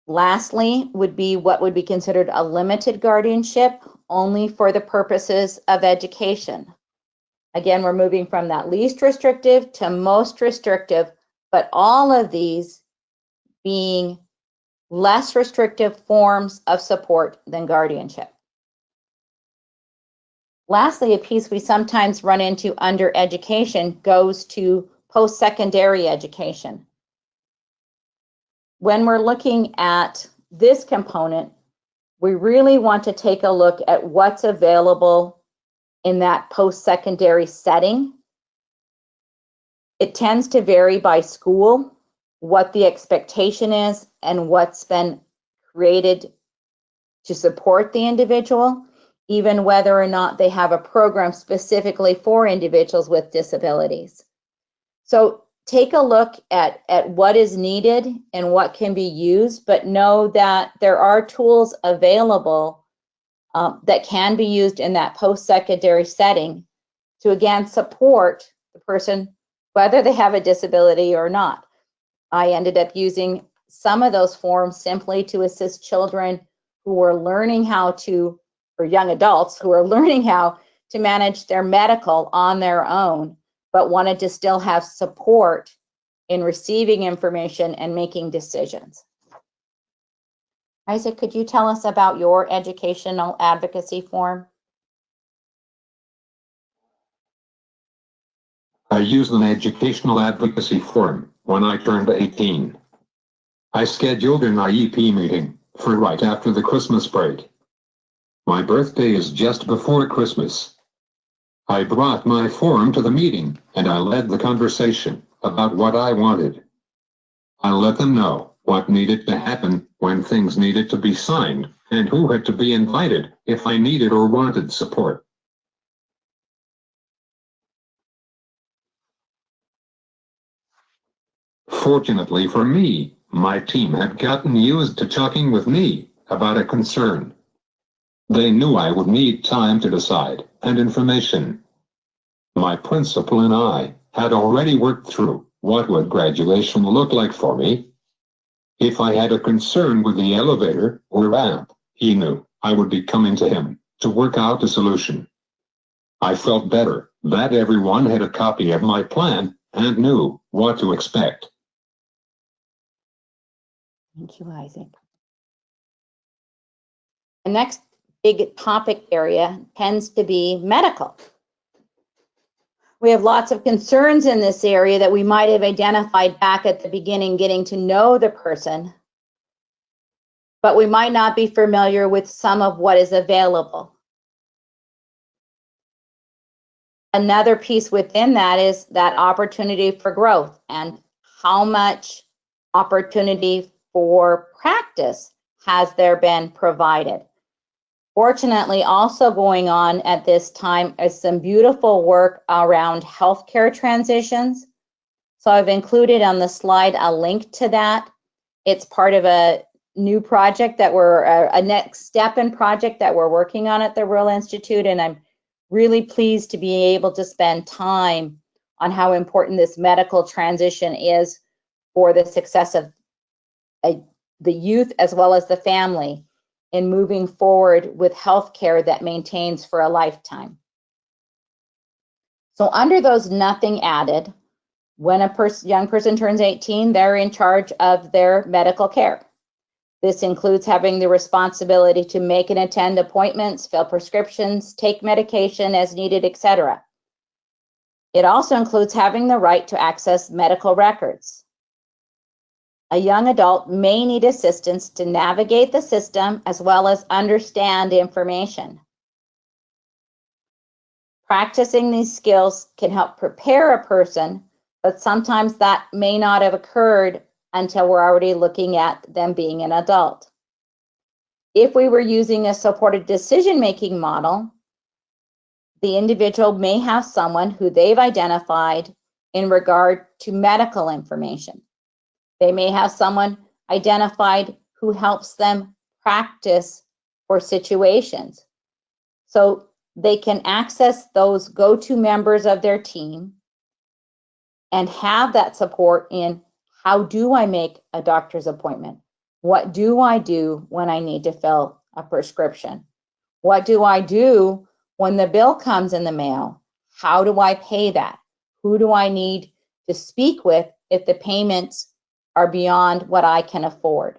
Lastly would be what would be considered a limited guardianship, only for the purposes of education. Again, we're moving from that least restrictive to most restrictive, but all of these being less restrictive forms of support than guardianship. Lastly, a piece we sometimes run into under education goes to post-secondary education. When we're looking at this component, we really want to take a look at what's available in that post-secondary setting. It tends to vary by school, what the expectation is, and what's been created to support the individual, even whether or not they have a program specifically for individuals with disabilities. So take a look at what is needed and what can be used, but know that there are tools available that can be used in that post-secondary setting to, again, support the person, whether they have a disability or not. I ended up using some of those forms simply to assist children who are learning how to, or young adults who are learning how to manage their medical on their own, but wanted to still have support in receiving information and making decisions. Isaac, could you tell us about your educational advocacy form? I used an educational advocacy form. when I turned 18. I scheduled an IEP meeting for right after the Christmas break. My birthday is just before Christmas. I brought my form to the meeting, and I led the conversation about what I wanted. I let them know what needed to happen when things needed to be signed, and who had to be invited if I needed or wanted support. Fortunately for me, my team had gotten used to talking with me about a concern. They knew I would need time to decide and information. My principal and I had already worked through what would graduation look like for me. If I had a concern with the elevator or ramp, he knew I would be coming to him to work out a solution. I felt better that everyone had a copy of my plan and knew what to expect. Thank you, Isaac. The next big topic area tends to be medical. We have lots of concerns in this area that we might have identified back at the beginning, getting to know the person, but we might not be familiar with some of what is available. Another piece within that is that opportunity for growth and how much opportunity for practice has there been provided. Fortunately, also going on at this time is some beautiful work around healthcare transitions. So I've included on the slide a link to that. It's part of a new project that a next step in project that we're working on at the Rural Institute, and I'm really pleased to be able to spend time on how important this medical transition is for the success of the youth as well as the family in moving forward with healthcare that maintains for a lifetime. So under those nothing added, when a young person turns 18, they're in charge of their medical care. This includes having the responsibility to make and attend appointments, fill prescriptions, take medication as needed, etc. It also includes having the right to access medical records. A young adult may need assistance to navigate the system as well as understand information. Practicing these skills can help prepare a person, but sometimes that may not have occurred until we're already looking at them being an adult. If we were using a supported decision-making model, the individual may have someone who they've identified in regard to medical information. They may have someone identified who helps them practice for situations. So they can access those go-to members of their team and have that support in how do I make a doctor's appointment? What do I do when I need to fill a prescription? What do I do when the bill comes in the mail? How do I pay that? Who do I need to speak with if the payments are beyond what I can afford?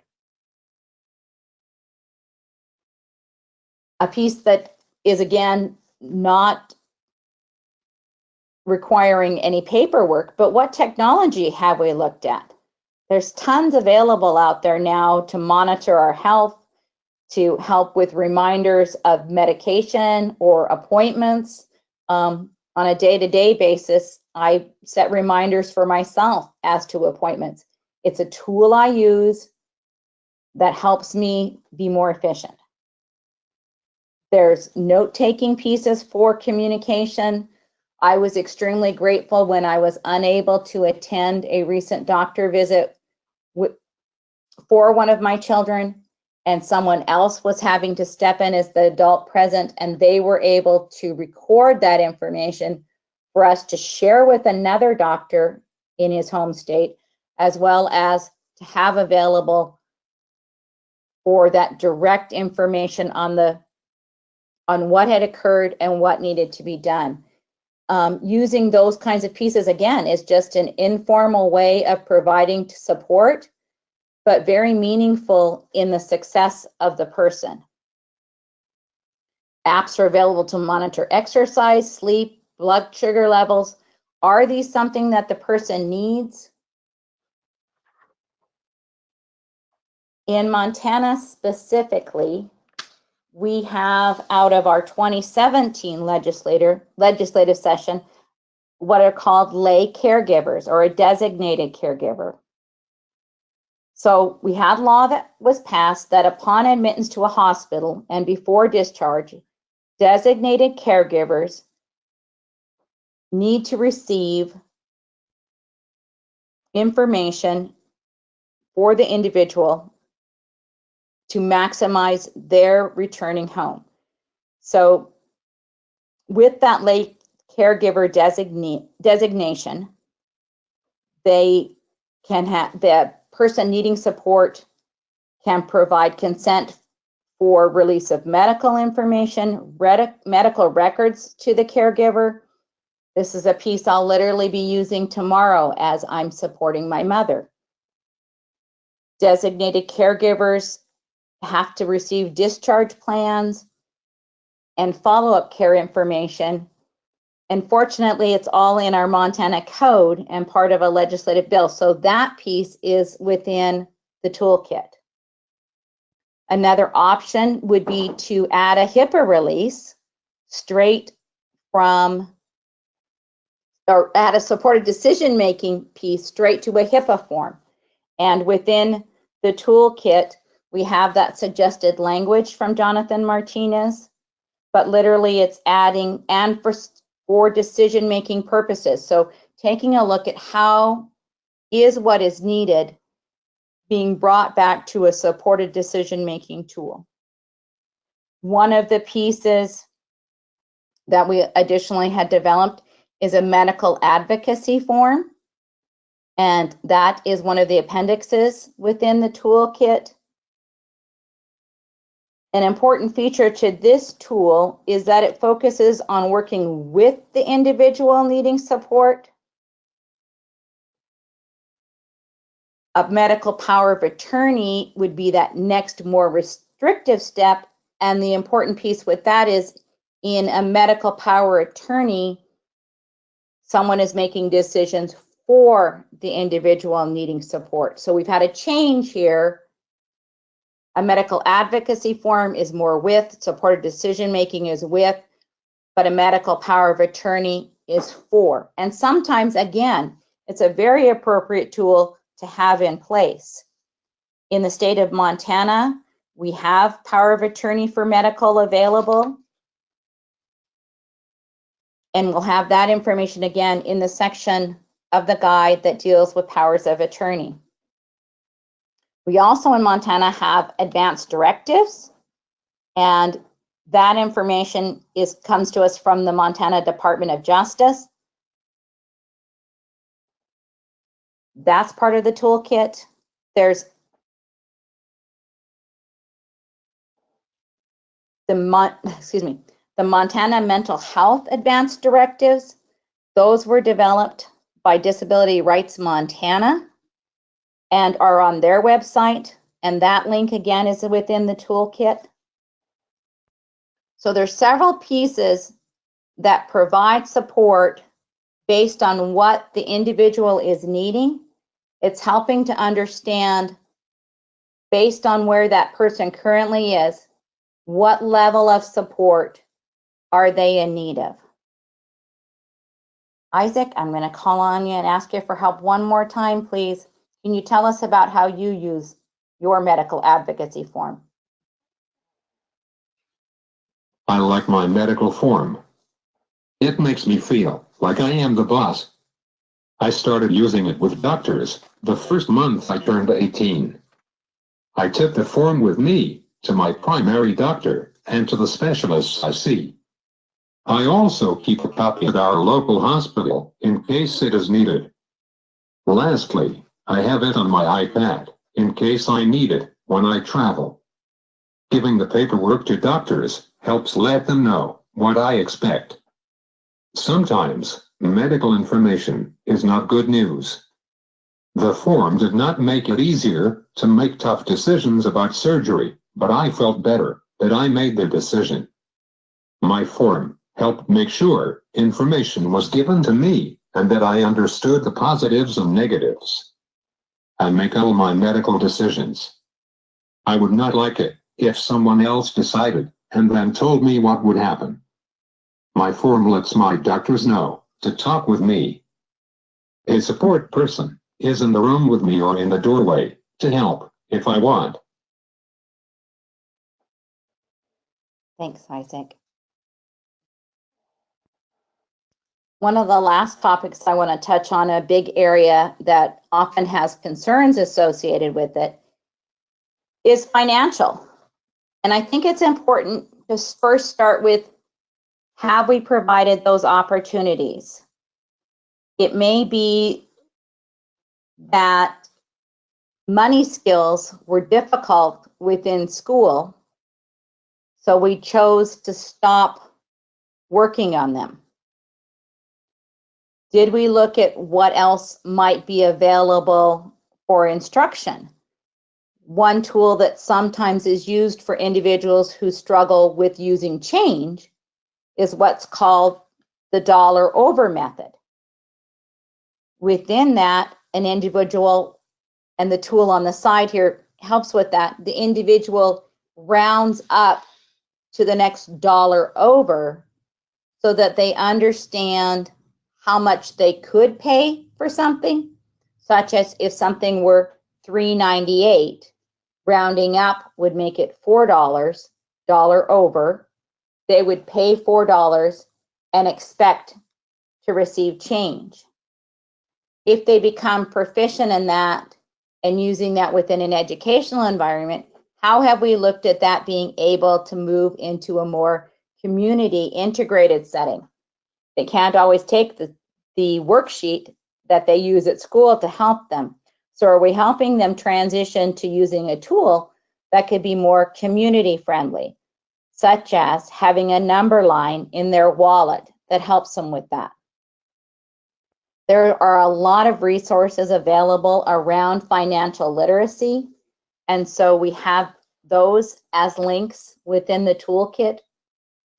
A piece that is, again, not requiring any paperwork, but what technology have we looked at? There's tons available out there now to monitor our health, to help with reminders of medication or appointments. On a day-to-day basis, I set reminders for myself as to appointments. It's a tool I use that helps me be more efficient. There's note-taking pieces for communication. I was extremely grateful when I was unable to attend a recent doctor visit for one of my children, and someone else was having to step in as the adult present, and they were able to record that information for us to share with another doctor in his home state, as well as to have available for that direct information on what had occurred and what needed to be done. Using those kinds of pieces, again, is just an informal way of providing support, but very meaningful in the success of the person. Apps are available to monitor exercise, sleep, blood sugar levels. Are these something that the person needs? In Montana specifically, we have, out of our 2017 legislative session, what are called lay caregivers, or a designated caregiver. So we had law that was passed that upon admittance to a hospital and before discharge, designated caregivers need to receive information for the individual to maximize their returning home. So with that lay caregiver designation, they can have, the person needing support can provide consent for release of medical information, medical records to the caregiver. This is a piece I'll literally be using tomorrow as I'm supporting my mother. Designated caregivers have to receive discharge plans and follow-up care information. Unfortunately, it's all in our Montana code and part of a legislative bill. So that piece is within the toolkit. Another option would be to add a HIPAA release straight from, or add a supported decision-making piece straight to a HIPAA form. And within the toolkit, we have that suggested language from Jonathan Martinez, but literally it's adding and for decision-making purposes. So taking a look at how is what is needed being brought back to a supported decision-making tool. One of the pieces that we additionally had developed is a medical advocacy form, and that is one of the appendixes within the toolkit. An important feature to this tool is that it focuses on working with the individual needing support. A medical power of attorney would be that next more restrictive step, and the important piece with that is in a medical power attorney, someone is making decisions for the individual needing support. So we've had a change here. A medical advocacy form is more with, supported decision-making is with, but a medical power of attorney is for. And sometimes, again, it's a very appropriate tool to have in place. In the state of Montana, we have power of attorney for medical available. And we'll have that information again in the section of the guide that deals with powers of attorney. We also in Montana have advanced directives, and that information comes to us from the Montana Department of Justice. That's part of the toolkit. There's the Montana Mental Health Advanced Directives. Those were developed by Disability Rights Montana and are on their website, and that link again is within the toolkit. So there's several pieces that provide support based on what the individual is needing. It's helping to understand, based on where that person currently is, what level of support are they in need of. Isaac, I'm going to call on you and ask you for help one more time, please. Can you tell us about how you use your medical advocacy form? I like my medical form. It makes me feel like I am the boss. I started using it with doctors the first month I turned 18. I took the form with me to my primary doctor and to the specialists I see. I also keep a copy at our local hospital in case it is needed. Lastly, I have it on my iPad in case I need it when I travel. Giving the paperwork to doctors helps let them know what I expect. Sometimes, medical information is not good news. The form did not make it easier to make tough decisions about surgery, but I felt better that I made the decision. My form helped make sure information was given to me and that I understood the positives and negatives. I make all my medical decisions. I would not like it if someone else decided and then told me what would happen. My form lets my doctors know to talk with me. A support person is in the room with me or in the doorway to help if I want. Thanks, Isaac. One of the last topics I want to touch on, a big area that often has concerns associated with it, is financial. And I think it's important to first start with, have we provided those opportunities? It may be that money skills were difficult within school, so we chose to stop working on them. Did we look at what else might be available for instruction? One tool that sometimes is used for individuals who struggle with using change is what's called the dollar over method. Within that, an individual, and the tool on the side here helps with that, the individual rounds up to the next dollar over so that they understand how much they could pay for something, such as if something were $3.98, rounding up would make it $4, dollar over. They would pay $4 and expect to receive change. If they become proficient in that and using that within an educational environment, how have we looked at that being able to move into a more community integrated setting? They can't always take the worksheet that they use at school to help them. So are we helping them transition to using a tool that could be more community friendly, such as having a number line in their wallet that helps them with that? There are a lot of resources available around financial literacy, and so we have those as links within the toolkit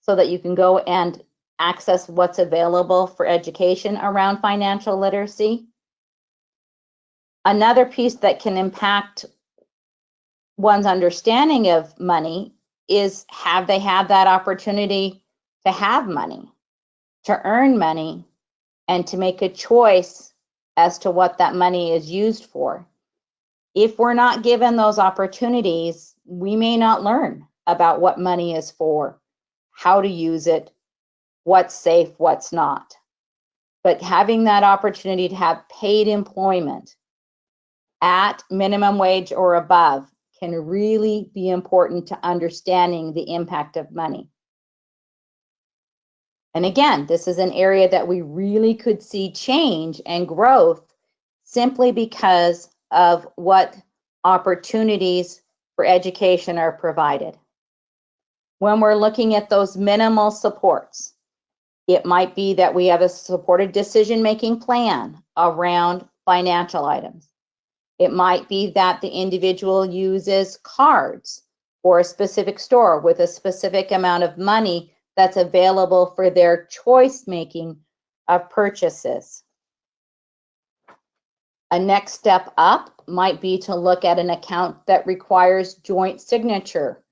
so that you can go and access what's available for education around financial literacy. Another piece that can impact one's understanding of money is, have they had that opportunity to have money, to earn money, and to make a choice as to what that money is used for? If we're not given those opportunities, we may not learn about what money is for, how to use it, what's safe, what's not. But having that opportunity to have paid employment at minimum wage or above can really be important to understanding the impact of money. And again, this is an area that we really could see change and growth simply because of what opportunities for education are provided. When we're looking at those minimal supports, it might be that we have a supported decision-making plan around financial items. It might be that the individual uses cards for a specific store with a specific amount of money that's available for their choice making of purchases. A next step up might be to look at an account that requires joint signature,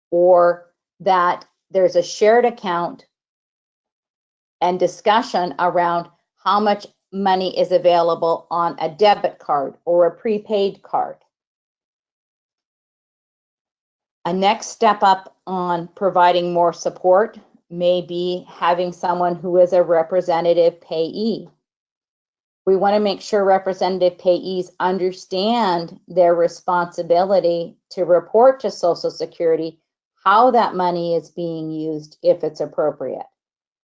or that there's a shared account and discussion around how much money is available on a debit card or a prepaid card. A next step up on providing more support may be having someone who is a representative payee. We want to make sure representative payees understand their responsibility to report to Social Security how that money is being used if it's appropriate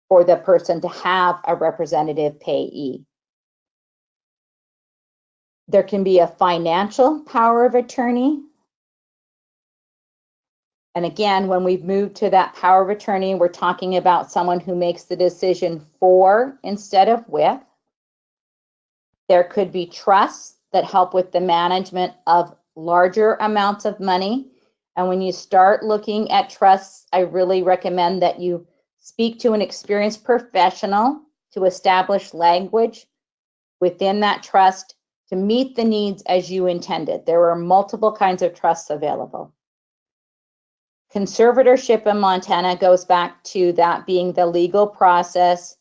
for the person to have a representative payee. There can be a financial power of attorney. And again, when we've moved to that power of attorney, we're talking about someone who makes the decision for instead of with. There could be trusts that help with the management of larger amounts of money. And when you start looking at trusts, I really recommend that you speak to an experienced professional to establish language within that trust to meet the needs as you intended. There are multiple kinds of trusts available. Conservatorship in Montana goes back to that being the legal process,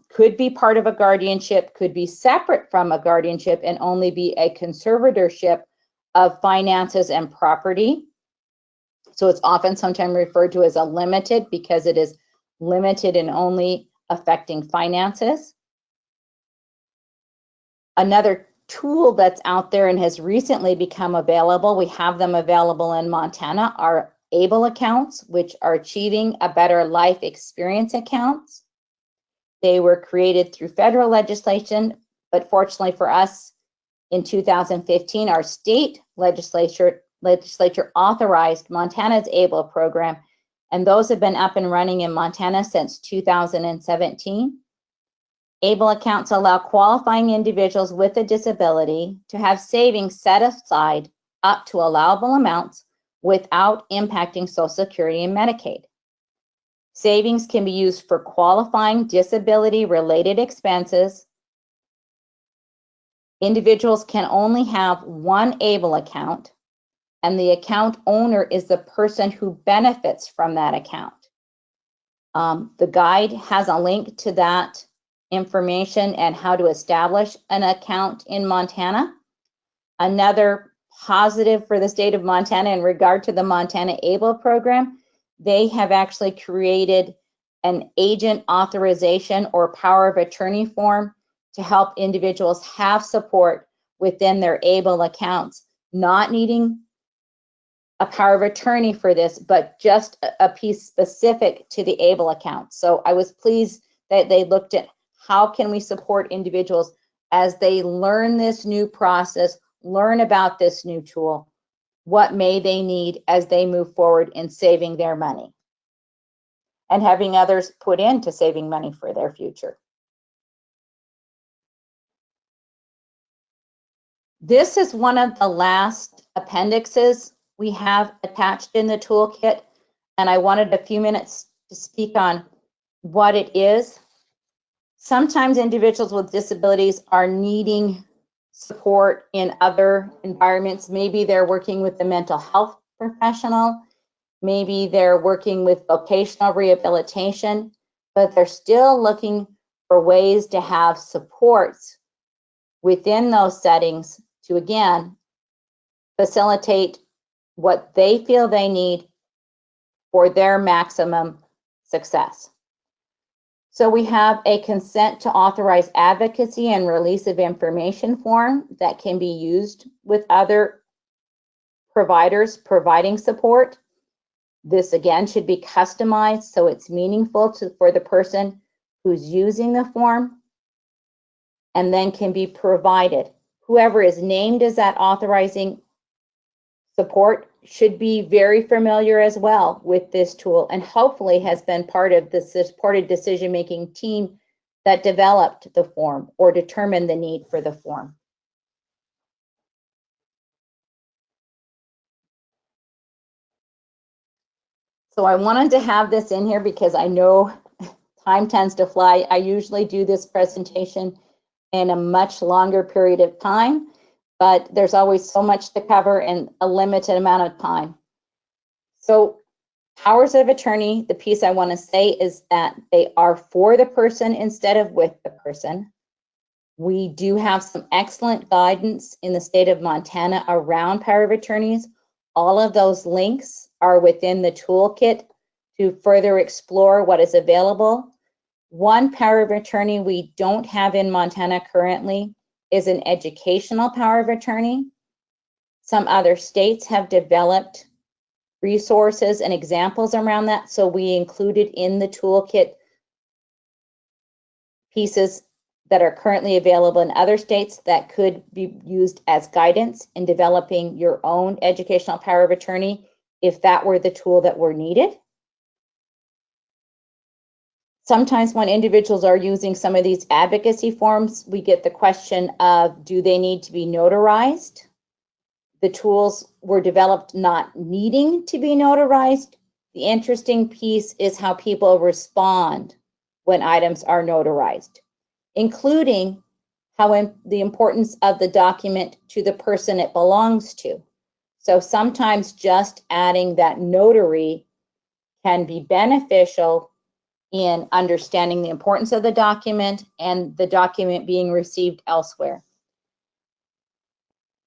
could be part of a guardianship, could be separate from a guardianship and only be a conservatorship of finances and property. So it's often sometimes referred to as a limited because it is limited and only affecting finances. Another tool that's out there and has recently become available, we have them available in Montana, are ABLE accounts, which are Achieving a Better Life Experience accounts. They were created through federal legislation, but fortunately for us, in 2015, our state legislature authorized Montana's ABLE program, and those have been up and running in Montana since 2017. ABLE accounts allow qualifying individuals with a disability to have savings set aside up to allowable amounts without impacting Social Security and Medicaid. Savings can be used for qualifying disability-related expenses. Individuals can only have one ABLE account, and the account owner is the person who benefits from that account. The guide has a link to that information and how to establish an account in Montana. Another positive for the state of Montana in regard to the Montana ABLE program, they have actually created an agent authorization or power of attorney form to help individuals have support within their ABLE accounts, not needing a power of attorney for this, but just a piece specific to the ABLE account. So I was pleased that they looked at how can we support individuals as they learn this new process, learn about this new tool, what may they need as they move forward in saving their money and having others put into saving money for their future. This is one of the last appendixes we have attached in the toolkit, and I wanted a few minutes to speak on what it is. Sometimes individuals with disabilities are needing support in other environments. Maybe they're working with a mental health professional, maybe they're working with vocational rehabilitation, but they're still looking for ways to have supports within those settings to, again, facilitate what they feel they need for their maximum success. So we have a consent to authorize advocacy and release of information form that can be used with other providers providing support. This again should be customized so it's meaningful for the person who's using the form, and then can be provided. Whoever is named as that authorizing support should be very familiar as well with this tool and hopefully has been part of the supported decision-making team that developed the form or determined the need for the form. So I wanted to have this in here because I know time tends to fly. I usually do this presentation in a much longer period of time, but there's always so much to cover in a limited amount of time. So powers of attorney, the piece I want to say is that they are for the person instead of with the person. We do have some excellent guidance in the state of Montana around power of attorneys. All of those links are within the toolkit to further explore what is available. One power of attorney we don't have in Montana currently is an educational power of attorney. Some other states have developed resources and examples around that, so we included in the toolkit pieces that are currently available in other states that could be used as guidance in developing your own educational power of attorney if that were the tool that were needed. Sometimes when individuals are using some of these advocacy forms, we get the question of, do they need to be notarized? The tools were developed not needing to be notarized. The interesting piece is how people respond when items are notarized, including the importance of the document to the person it belongs to. So sometimes just adding that notary can be beneficial in understanding the importance of the document and the document being received elsewhere.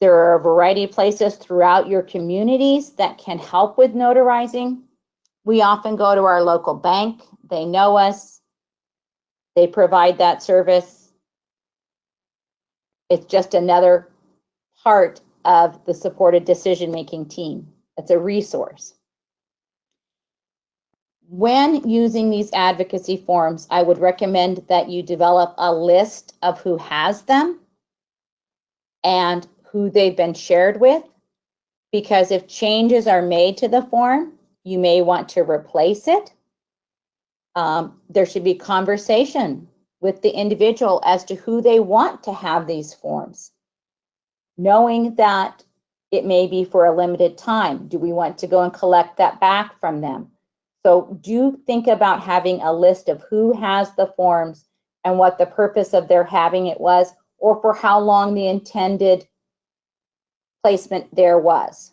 There are a variety of places throughout your communities that can help with notarizing. We often go to our local bank. They know us. They provide that service. It's just another part of the supported decision-making team. It's a resource. When using these advocacy forms, I would recommend that you develop a list of who has them and who they've been shared with, because if changes are made to the form, you may want to replace it. There should be conversation with the individual as to who they want to have these forms, knowing that it may be for a limited time. Do we want to go and collect that back from them? So do think about having a list of who has the forms and what the purpose of their having it was, or for how long the intended placement there was.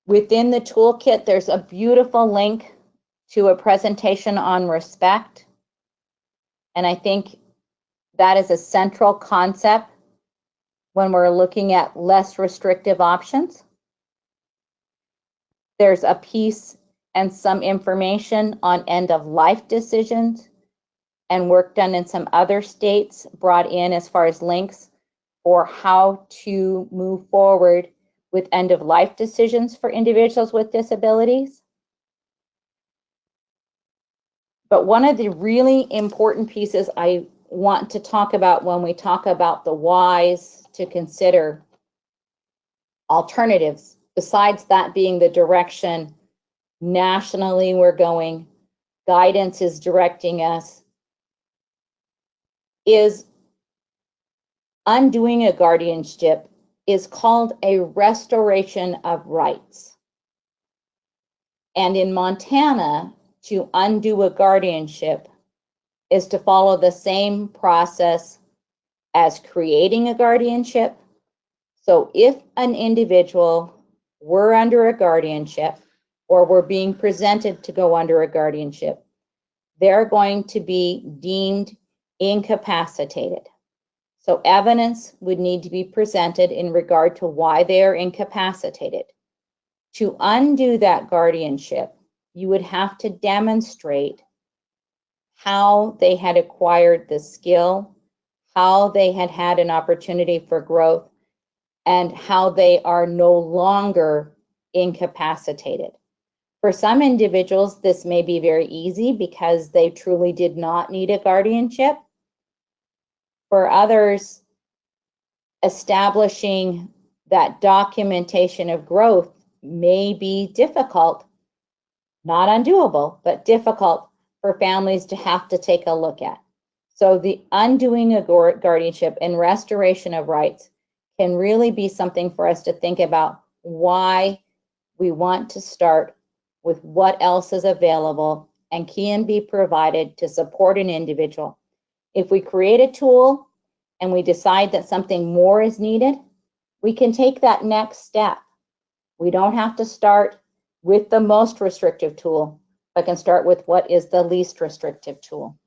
Within the toolkit, there's a beautiful link to a presentation on respect. And I think that is a central concept when we're looking at less restrictive options. There's a piece and some information on end-of-life decisions and work done in some other states brought in as far as links for how to move forward with end-of-life decisions for individuals with disabilities. But one of the really important pieces I want to talk about when we talk about the whys to consider alternatives, besides that being the direction nationally we're going, guidance is directing us, is undoing a guardianship is called a restoration of rights. And in Montana, to undo a guardianship is to follow the same process as creating a guardianship. So if an individual were under a guardianship or were being presented to go under a guardianship, they're going to be deemed incapacitated. So evidence would need to be presented in regard to why they are incapacitated. To undo that guardianship, you would have to demonstrate how they had acquired the skill, how they had had an opportunity for growth, and how they are no longer incapacitated. For some individuals, this may be very easy because they truly did not need a guardianship. For others, establishing that documentation of growth may be difficult, not undoable, but difficult for families to have to take a look at. So the undoing a guardianship and restoration of rights can really be something for us to think about why we want to start with what else is available and can be provided to support an individual. If we create a tool and we decide that something more is needed, we can take that next step. We don't have to start with the most restrictive tool, but can start with what is the least restrictive tool.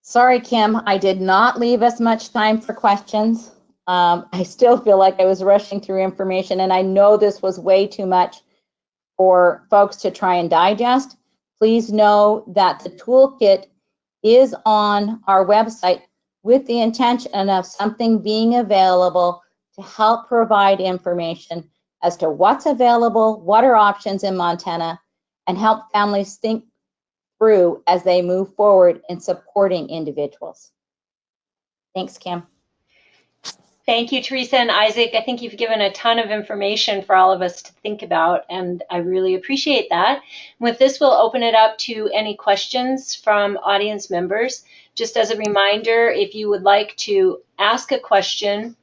Sorry, Kim, I did not leave us much time for questions. I still feel like I was rushing through information, and I know this was way too much for folks to try and digest. Please know that the toolkit is on our website with the intention of something being available to help provide information as to what's available, what are options in Montana, and help families think through as they move forward in supporting individuals. Thanks, Kim. Thank you, Teresa and Isaac. I think you've given a ton of information for all of us to think about, and I really appreciate that. With this, we'll open it up to any questions from audience members. Just as a reminder, if you would like to ask a question,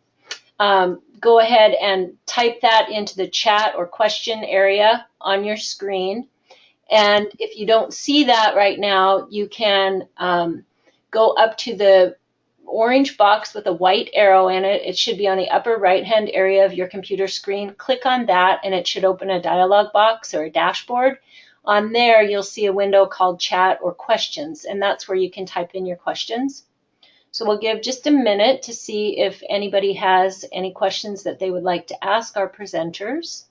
go ahead and type that into the chat or question area on your screen. And if you don't see that right now, you can go up to the orange box with a white arrow in it. It should be on the upper right-hand area of your computer screen. Click on that, and it should open a dialog box or a dashboard. On there, you'll see a window called Chat or Questions, and that's where you can type in your questions. So we'll give just a minute to see if anybody has any questions that they would like to ask our presenters.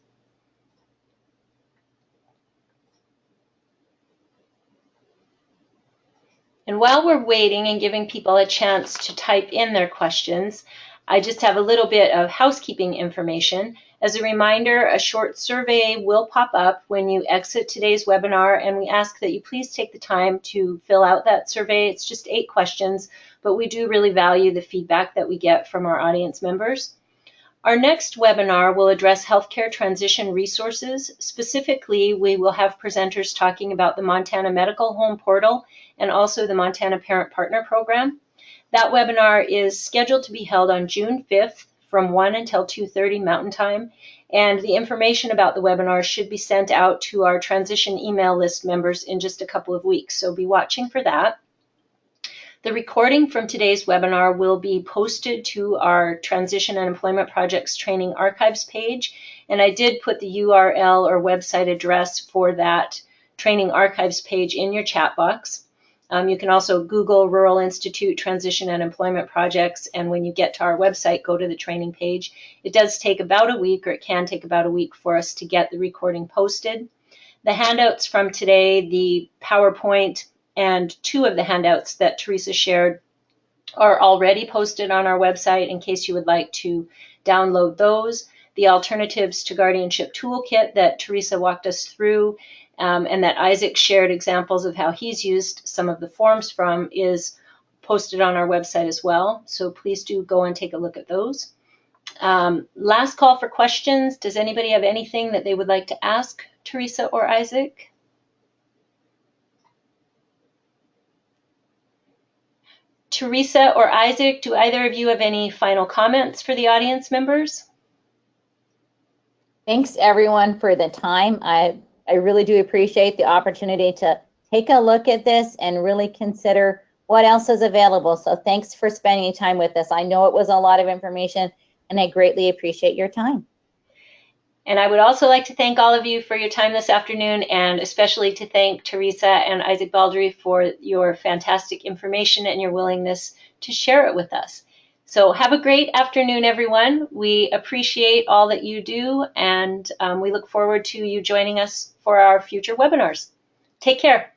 And while we're waiting and giving people a chance to type in their questions, I just have a little bit of housekeeping information. As a reminder, a short survey will pop up when you exit today's webinar, and we ask that you please take the time to fill out that survey. It's just 8 questions, but we do really value the feedback that we get from our audience members. Our next webinar will address healthcare transition resources. Specifically, we will have presenters talking about the Montana Medical Home Portal and also the Montana Parent Partner Program. That webinar is scheduled to be held on June 5th from 1 until 2:30 Mountain Time, and the information about the webinar should be sent out to our transition email list members in just a couple of weeks, so be watching for that. The recording from today's webinar will be posted to our Transition and Employment Projects Training Archives page, and I did put the URL or website address for that Training Archives page in your chat box. You can also Google Rural Institute Transition and Employment Projects, and when you get to our website, go to the training page. It does take about a week, or it can take about a week for us to get the recording posted. The handouts from today, the PowerPoint, and 2 of the handouts that Teresa shared are already posted on our website in case you would like to download those. The alternatives to Guardianship Toolkit that Teresa walked us through and that Isaac shared examples of how he's used some of the forms from is posted on our website as well. So please do go and take a look at those. Last call for questions. Does anybody have anything that they would like to ask Teresa or Isaac? Teresa or Isaac, do either of you have any final comments for the audience members? Thanks everyone for the time. I really do appreciate the opportunity to take a look at this and really consider what else is available. So thanks for spending time with us. I know it was a lot of information, and I greatly appreciate your time. And I would also like to thank all of you for your time this afternoon, and especially to thank Teresa and Isaac Baldry for your fantastic information and your willingness to share it with us. So have a great afternoon, everyone. We appreciate all that you do, and we look forward to you joining us for our future webinars. Take care.